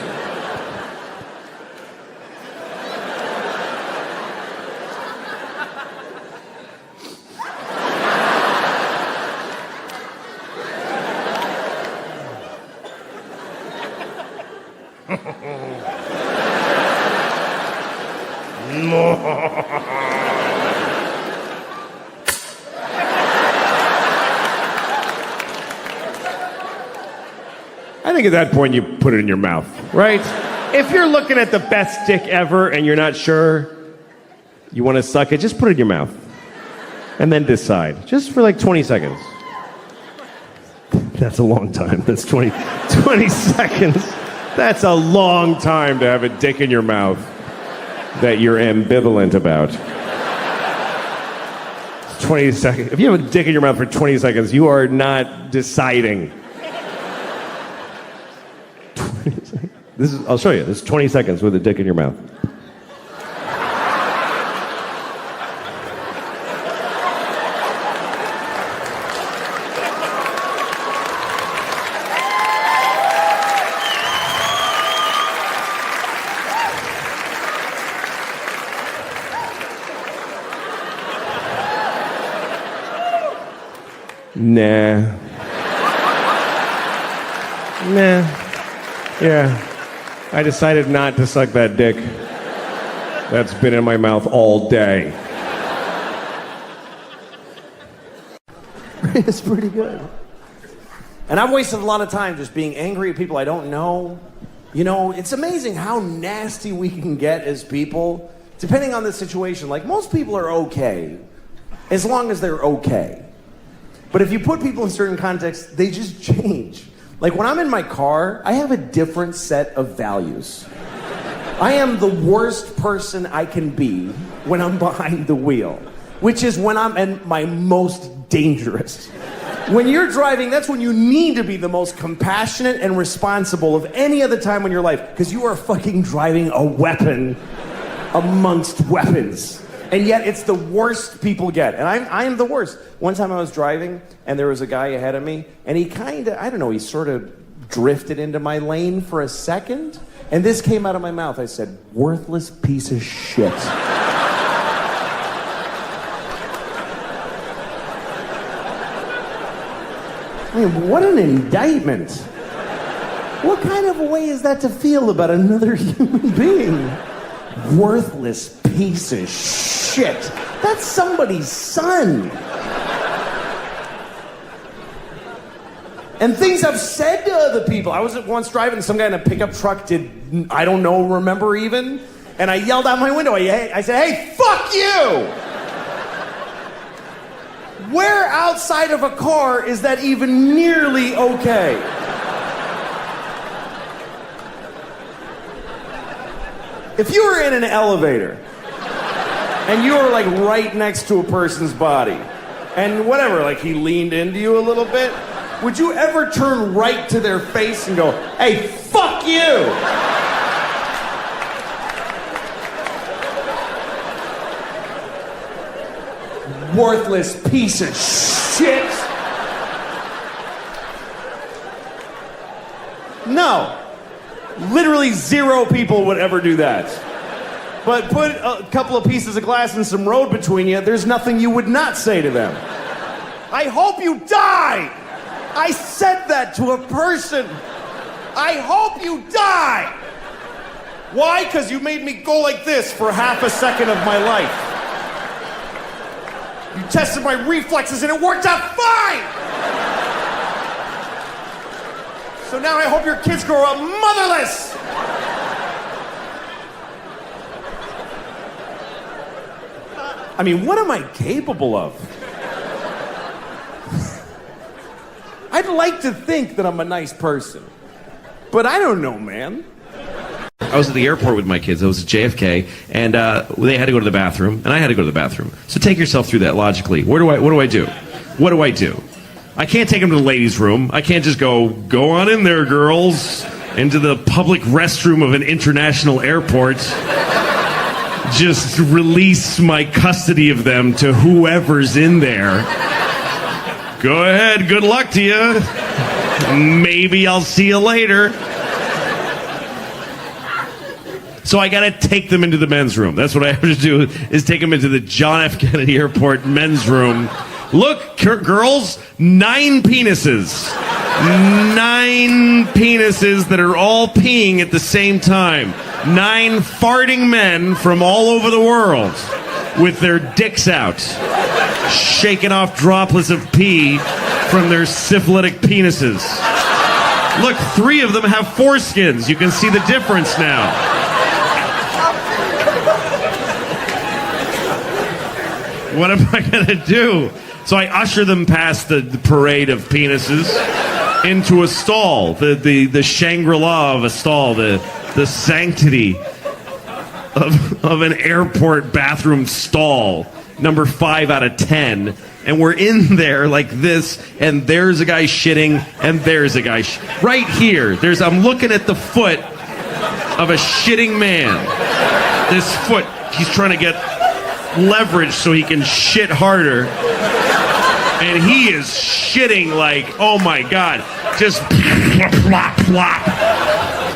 I think at that point you put it in your mouth, right? If you're looking at the best dick ever and you're not sure you want to suck it, just put it in your mouth. And then decide. Just for like 20 seconds. That's a long time. That's 20 seconds. That's a long time to have a dick in your mouth that you're ambivalent about. 20 seconds. If you have a dick in your mouth for 20 seconds, you are not deciding. I'll show you. This is 20 seconds with a dick in your mouth. Nah. Yeah. I decided not to suck that dick that's been in my mouth all day. It's pretty good. And I've wasted a lot of time just being angry at people I don't know. You know, it's amazing how nasty we can get as people, depending on the situation. Like, most people are okay, as long as they're okay. But if you put people in certain contexts, they just change. Like, when I'm in my car, I have a different set of values. I am the worst person I can be when I'm behind the wheel, which is when I'm at my most dangerous. When you're driving, that's when you need to be the most compassionate and responsible of any other time in your life, because you are fucking driving a weapon amongst weapons. And yet it's the worst people get. And I am the worst. One time I was driving, and there was a guy ahead of me, and he kind of, I don't know, he sort of drifted into my lane for a second, and this came out of my mouth. I said, "Worthless piece of shit." I mean, what an indictment. What kind of a way is that to feel about another human being? Worthless piece of shit. That's somebody's son. And things I've said to other people. I was once driving, some guy in a pickup truck remember even, and I yelled out my window. I said, "Hey, fuck you!" Where outside of a car is that even nearly okay? If you were in an elevator and you were like right next to a person's body and whatever, like he leaned into you a little bit, would you ever turn right to their face and go, "Hey, fuck you"? Worthless piece of shit. No. Literally 0 people would ever do that. But put a couple of pieces of glass and some road between you, there's nothing you would not say to them. "I hope you die." I said that to a person. "I hope you die." Why? Because you made me go like this for half a second of my life. You tested my reflexes and it worked out fine. So now I hope your kids grow up motherless. I mean, what am I capable of? I'd I'd like to think that I'm a nice person, but I don't know, man. I was at the airport with my kids. I was at JFK, and they had to go to the bathroom, and I had to go to the bathroom. So take yourself through that logically. What do I do? What do I do? I can't take them to the ladies' room. I can't just go on in there, girls, into the public restroom of an international airport. Just release my custody of them to whoever's in there. Go ahead, good luck to you. Maybe I'll see you later. So I gotta take them into the men's room. That's what I have to do, is take them into the John F. Kennedy Airport men's room. Look, girls, 9 penises. 9 penises that are all peeing at the same time. 9 farting men from all over the world with their dicks out, shaking off droplets of pee from their syphilitic penises. Look, 3 of them have foreskins. You can see the difference now. What am I going to do? So I usher them past the parade of penises into a stall, the Shangri-La of a stall, the sanctity of an airport bathroom stall, number 5 out of 10. And we're in there like this, and there's a guy shitting, and there's a guy right here. I'm looking at the foot of a shitting man. This foot, he's trying to get leverage so he can shit harder, and he is shitting like, oh my god, just plop, plop, plop.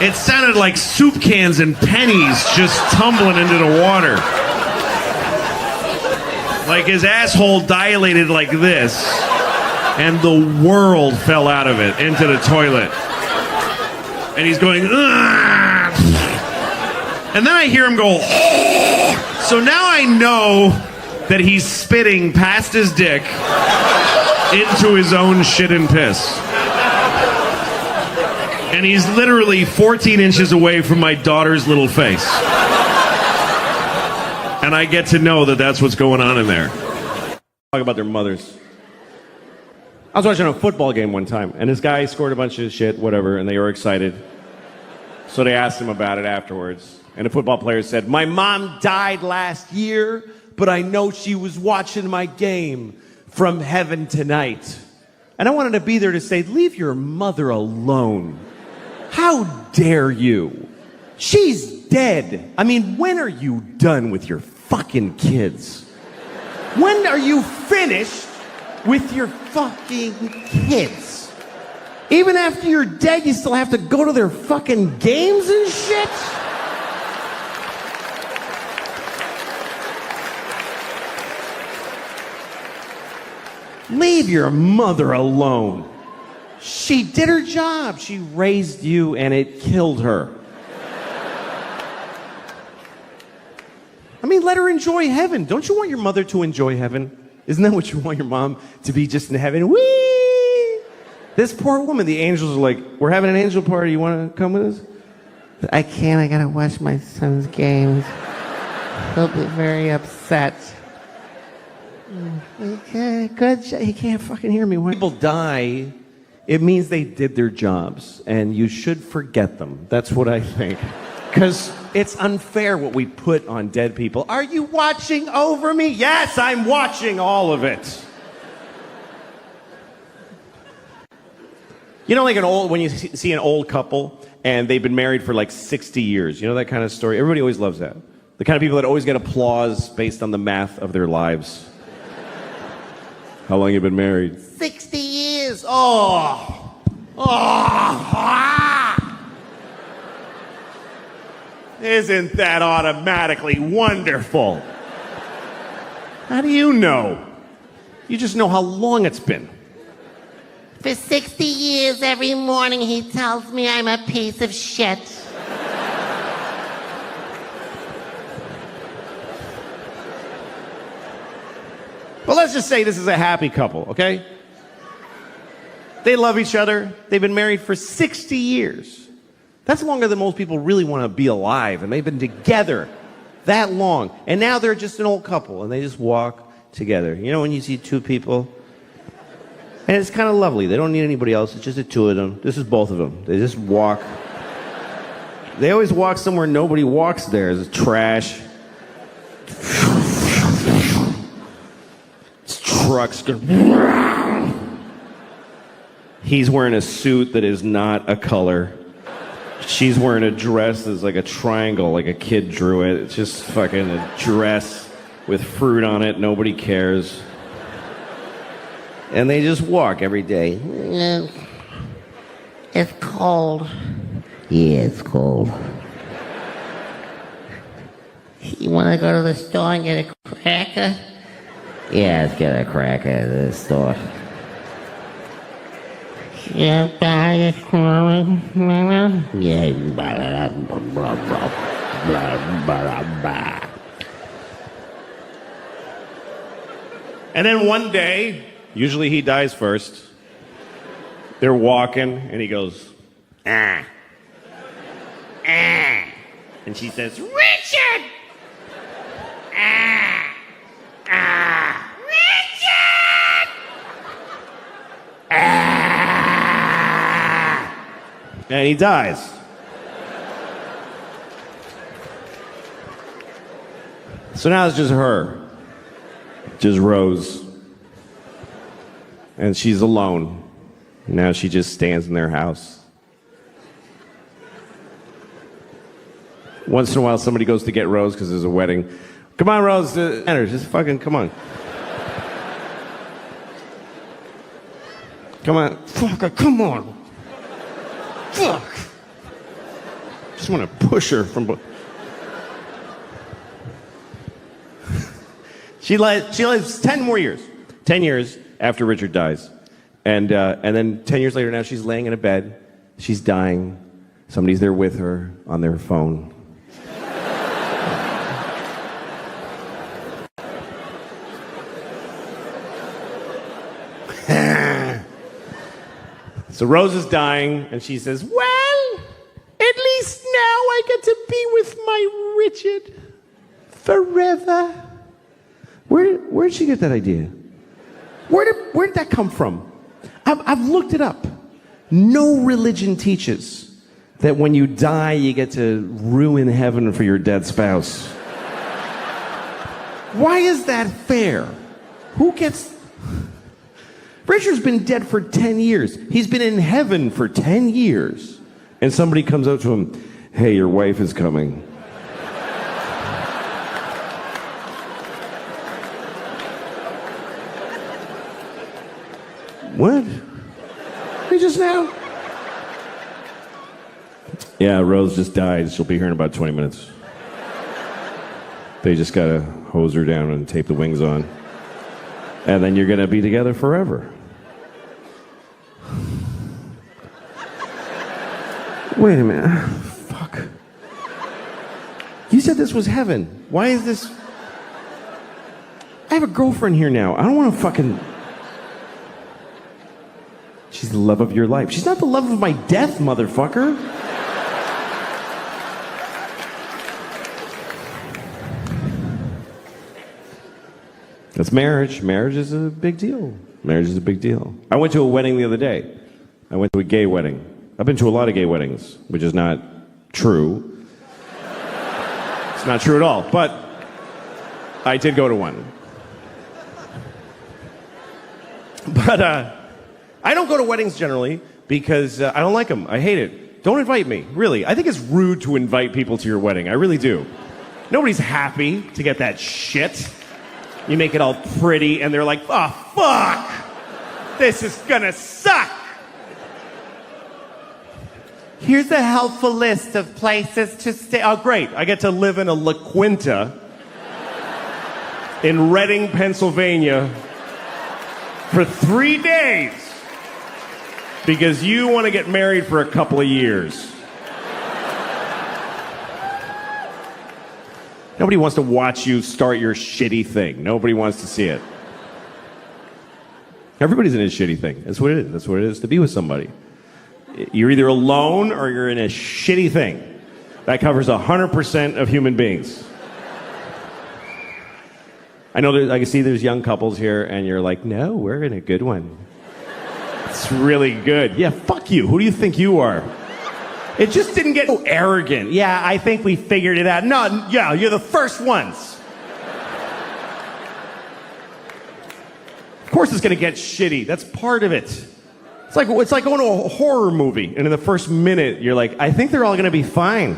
It sounded like soup cans and pennies just tumbling into the water. Like his asshole dilated like this, and the world fell out of it into the toilet. And he's going, ugh. And then I hear him go, so now I know that he's spitting past his dick into his own shit and piss. And he's literally 14 inches away from my daughter's little face. And I get to know that that's what's going on in there. Talk about their mothers. I was watching a football game one time, and this guy scored a bunch of shit, whatever, and they were excited. So they asked him about it afterwards. And the football player said, my mom died last year, but I know she was watching my game from heaven tonight. And I wanted to be there to say, leave your mother alone. How dare you? She's dead. I mean, when are you done with your fucking kids? When are you finished with your fucking kids? Even after you're dead, you still have to go to their fucking games and shit? Leave your mother alone. She did her job. She raised you, and it killed her. I mean, let her enjoy heaven. Don't you want your mother to enjoy heaven? Isn't that what you want your mom to be, just in heaven? Whee! This poor woman, the angels are like, we're having an angel party. You want to come with us? I can't. I got to watch my son's games. He'll be very upset. Okay, good. He can't fucking hear me. When people die, it means they did their jobs, and you should forget them. That's what I think. Because it's unfair what we put on dead people. Are you watching over me? Yes, I'm watching all of it. You know, like when you see an old couple, and they've been married for like 60 years. You know that kind of story? Everybody always loves that. The kind of people that always get applause based on the math of their lives. How long have you been married? 60 years. Oh. Isn't that automatically wonderful? How do you know? You just know how long it's been. For 60 years, every morning he tells me I'm a piece of shit. But let's just say this is a happy couple, okay? They love each other. They've been married for 60 years. That's longer than most people really want to be alive, and they've been together that long. And now they're just an old couple, and they just walk together. You know when you see two people, and And it's kind of lovely. They don't need anybody else. It's just the two of them. This is both of them. They just walk. They always walk somewhere nobody walks there. It's trash. It's trucks. He's wearing a suit that is not a color. She's wearing a dress that's like a triangle, like a kid drew it. It's just fucking a dress with fruit on it. Nobody cares. And they just walk every day. It's cold. Yeah, it's cold. You want to go to the store and get a cracker? Yeah, let's get a crack at the store. Yeah, buy a cracker. Yeah, blah, blah, blah, blah, blah. And then one day, usually he dies first. They're walking, and he goes, ah. Ah. And she says, Richard! Ah. Ah. Richard! Ah. And he dies. So now it's just her. Just Rose. And she's alone. Now she just stands in their house. Once in a while, somebody goes to get Rose because there's a wedding. Come on, Rose. Enter. Just fucking come on. Come on. Fuck, come on. Fuck. Just want to push her from... She lives 10 more years. 10 years after Richard dies. And then 10 years later now she's laying in a bed. She's dying. Somebody's there with her on their phone. So Rose is dying and she says, well, at least now I get to be with my Richard forever. Where did she get that idea? Where did that come from? I've looked it up. No religion teaches that when you die, you get to ruin heaven for your dead spouse. Why is that fair? Who gets... Richard's been dead for 10 years. He's been in heaven for 10 years. And somebody comes up to him, hey, your wife is coming. What? He just now? Yeah, Rose just died. She'll be here in about 20 minutes. They just gotta hose her down and tape the wings on. And then you're gonna be together forever. Wait a minute. Fuck. You said this was heaven. Why is this... I have a girlfriend here now. I don't want to fucking... She's the love of your life. She's not the love of my death, motherfucker. That's marriage. Marriage is a big deal. Marriage is a big deal. I went to a wedding the other day. I went to a gay wedding. I've been to a lot of gay weddings, which is not true. It's not true at all, but I did go to one. But I don't go to weddings generally because I don't like them. I hate it. Don't invite me, really. I think it's rude to invite people to your wedding. I really do. Nobody's happy to get that shit. You make it all pretty, and they're like, oh, fuck! This is gonna suck! Here's a helpful list of places to stay. Oh, great. I get to live in a La Quinta in Reading, Pennsylvania for 3 days because you want to get married for a couple of years. Nobody wants to watch you start your shitty thing. Nobody wants to see it. Everybody's in a shitty thing. That's what it is. That's what it is to be with somebody. You're either alone or you're in a shitty thing. That covers 100% of human beings. I know I can see there's young couples here and you're like, no, we're in a good one. That's really good. Yeah, fuck you. Who do you think you are? It just didn't get so arrogant. Yeah, I think we figured it out. No, yeah, you're the first ones. Of course it's going to get shitty. That's part of it. It's like going to a horror movie, and in the first minute, you're like, I think they're all going to be fine.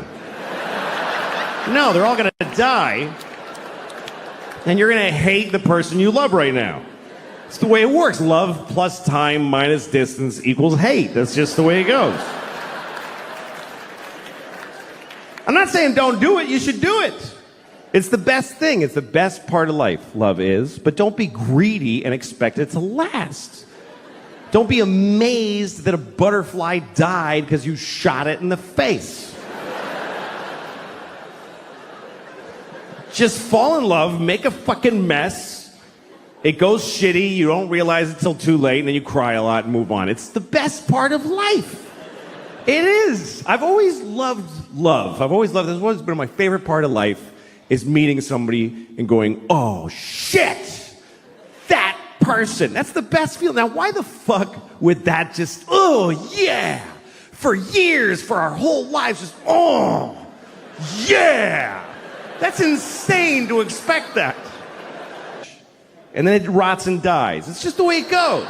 No, they're all going to die, and you're going to hate the person you love right now. It's the way it works. Love plus time minus distance equals hate. That's just the way it goes. I'm not saying don't do it. You should do it. It's the best thing. It's the best part of life, love is. But don't be greedy and expect it to last. Don't be amazed that a butterfly died because you shot it in the face. Just fall in love, make a fucking mess. It goes shitty, you don't realize it till too late, and then you cry a lot and move on. It's the best part of life. It is. I've always loved love. This has always been my favorite part of life, is meeting somebody and going, oh shit, that person. That's the best feeling. Now, why the fuck would that just, oh yeah, for years, for our whole lives, just, oh yeah. That's insane to expect that. And then it rots and dies. It's just the way it goes.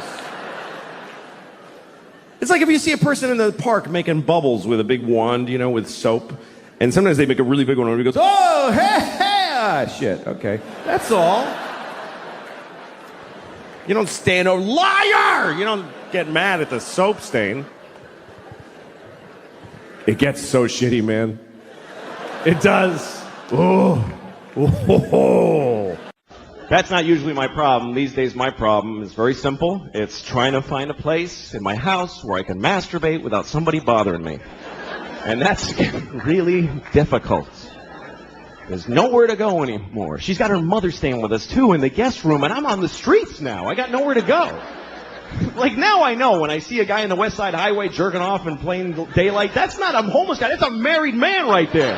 It's like if you see a person in the park making bubbles with a big wand, you know, with soap, and sometimes they make a really big one and he goes, oh, hey, hey, ah, shit, okay. That's all. You don't stand over, liar! You don't get mad at the soap stain. It gets so shitty, man. It does. Oh. That's not usually my problem. These days, my problem is very simple. It's trying to find a place in my house where I can masturbate without somebody bothering me. And that's really difficult. There's nowhere to go anymore. She's got her mother staying with us, too, in the guest room, and I'm on the streets now. I got nowhere to go. Like, now I know when I see a guy in the West Side Highway jerking off in plain daylight, that's not a homeless guy. That's a married man right there.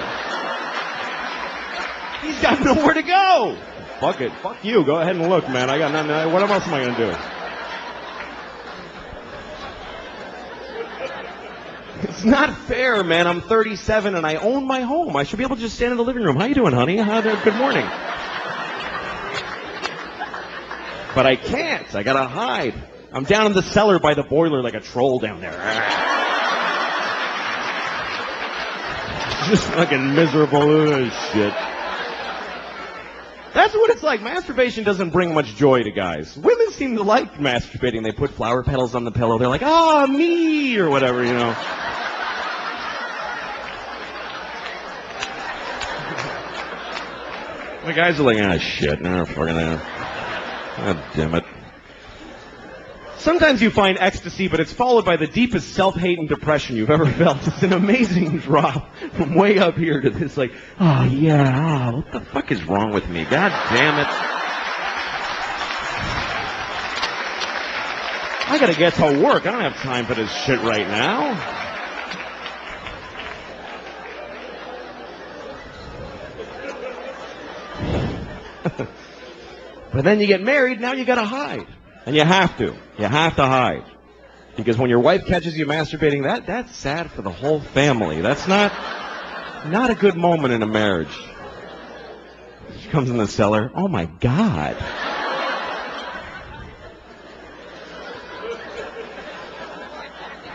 He's got nowhere to go. Fuck it. Fuck you. Go ahead and look, man. I got nothing. What else am I going to do? It's not fair, man. I'm 37 and I own my home. I should be able to just stand in the living room. How you doing, honey? Good morning. But I can't. I got to hide. I'm down in the cellar by the boiler like a troll down there. Just fucking miserable shit. That's what it's like. Masturbation doesn't bring much joy to guys. Women seem to like masturbating. They put flower petals on the pillow. They're like, oh, me, or whatever, you know. The guys are like, ah, shit, no, fucking God damn it. Sometimes you find ecstasy, but it's followed by the deepest self-hate and depression you've ever felt. It's an amazing drop from way up here to this, like, oh, yeah, what the fuck is wrong with me? God damn it. I gotta get to work. I don't have time for this shit right now. But then you get married, now you gotta hide. And you have to. You have to hide. Because when your wife catches you masturbating, that's sad for the whole family. That's not a good moment in a marriage. She comes in the cellar. Oh my God.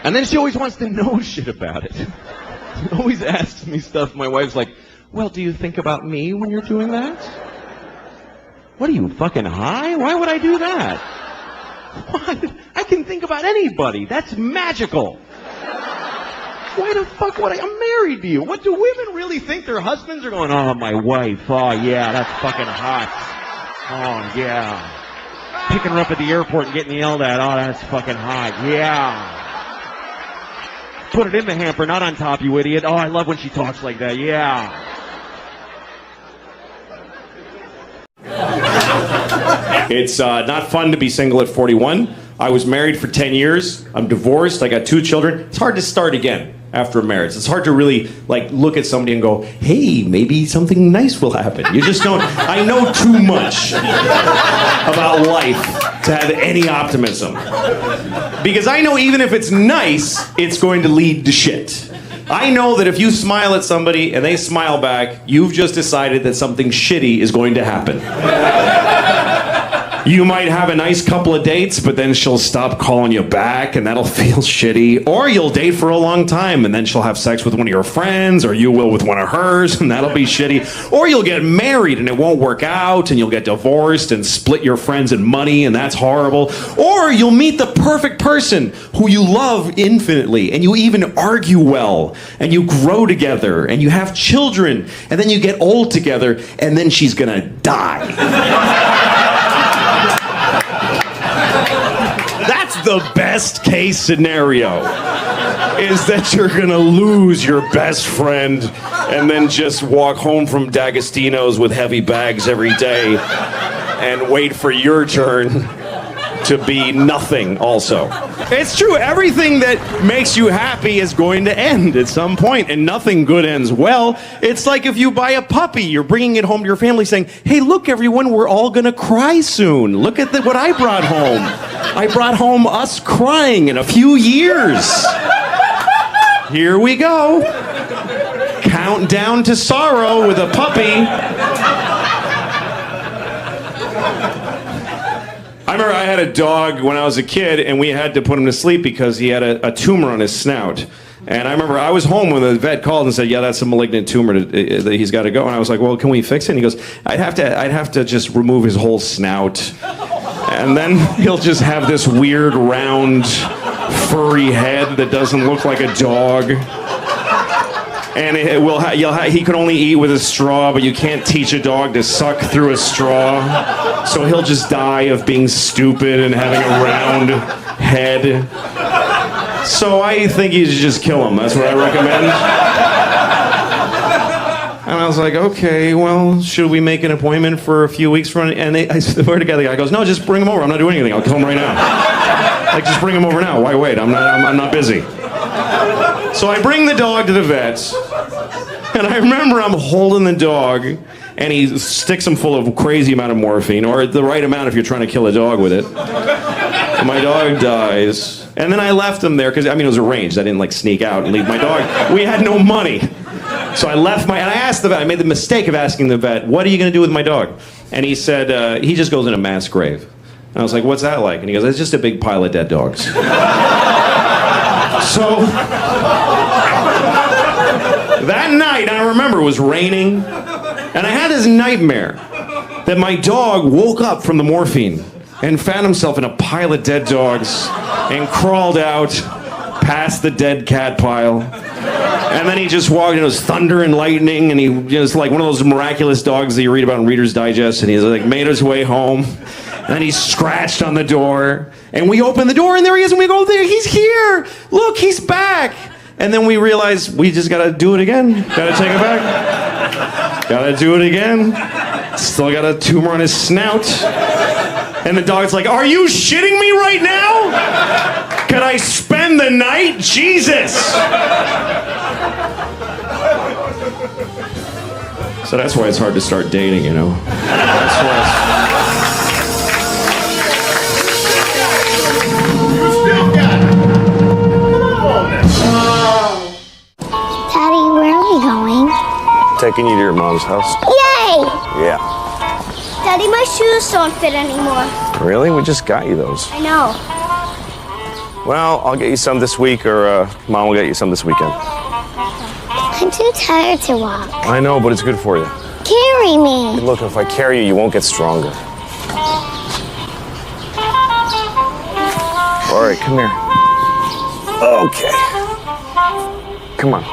And then she always wants to know shit about it. She always asks me stuff. My wife's like, well, do you think about me when you're doing that? What are you, fucking high? Why would I do that? What? I can think about anybody. That's magical. Why the fuck would I'm married to you. What do women really think their husbands are going, oh, my wife. Oh, yeah, that's fucking hot. Oh, yeah. Picking her up at the airport and getting yelled at. Oh, that's fucking hot. Yeah. Put it in the hamper, not on top, you idiot. Oh, I love when she talks like that. Yeah. It's not fun to be single at 41. I was married for 10 years. I'm divorced. I got 2 children. It's hard to start again after a marriage. It's hard to really look at somebody and go, hey, maybe something nice will happen. You just don't. I know too much about life to have any optimism. Because I know even if it's nice, it's going to lead to shit. I know that if you smile at somebody and they smile back, you've just decided that something shitty is going to happen. You might have a nice couple of dates, but then she'll stop calling you back, and that'll feel shitty. Or you'll date for a long time, and then she'll have sex with one of your friends, or you will with one of hers, and that'll be shitty. Or you'll get married, and it won't work out, and you'll get divorced and split your friends and money, and that's horrible. Or you'll meet the perfect person who you love infinitely, and you even argue well, and you grow together, and you have children, and then you get old together, and then she's gonna die. That's the best case scenario, is that you're gonna lose your best friend and then just walk home from D'Agostino's with heavy bags every day and wait for your turn to be nothing also. It's true, everything that makes you happy is going to end at some point, and nothing good ends well. It's like if you buy a puppy, you're bringing it home to your family saying, hey, look everyone, we're all gonna cry soon. Look at what I brought home. I brought home us crying in a few years. Here we go. Countdown to sorrow with a puppy. I remember I had a dog when I was a kid, and we had to put him to sleep because he had a tumor on his snout. And I remember I was home when the vet called and said, yeah, that's a malignant tumor that he's got to go. And I was like, well, can we fix it? And he goes, I'd have to just remove his whole snout. And then he'll just have this weird, round, furry head that doesn't look like a dog. And he can only eat with a straw, but you can't teach a dog to suck through a straw. So he'll just die of being stupid and having a round head. So I think you should just kill him. That's what I recommend. And I was like, okay, well, should we make an appointment for a few weeks from now? And I swear to God, the guy goes, no, just bring him over. I'm not doing anything. I'll kill him right now. Like, just bring him over now. Why wait? I'm not busy. So I bring the dog to the vet, and I remember I'm holding the dog, and he sticks him full of a crazy amount of morphine, or the right amount if you're trying to kill a dog with it. And my dog dies. And then I left him there, because, it was arranged. I didn't, sneak out and leave my dog. We had no money. So I left and I asked the vet, I made the mistake of asking the vet, what are you going to do with my dog? And he said, he just goes in a mass grave. And I was like, what's that like? And he goes, it's just a big pile of dead dogs. So that night, I remember, it was raining, and I had this nightmare that my dog woke up from the morphine and found himself in a pile of dead dogs and crawled out past the dead cat pile. And then he just walked, and it was thunder and lightning, and he was like one of those miraculous dogs that you read about in Reader's Digest, and he made his way home. And then he scratched on the door, and we opened the door, and there he is, and we go, there, he's here! Look, he's back! And then we realized we just gotta do it again. Gotta take it back. Gotta do it again. Still got a tumor on his snout. And the dog's like, are you shitting me right now? Can I spend the night? Jesus! So that's why it's hard to start dating, That's why Daddy, where are we going? Taking you to your mom's house. Yay! Yeah. Daddy, my shoes don't fit anymore. Really? We just got you those. I know. Well, I'll get you some this week, or Mom will get you some this weekend. I'm too tired to walk. I know, but it's good for you. Carry me. Look, if I carry you, you won't get stronger. All right, come here. Okay. Come on.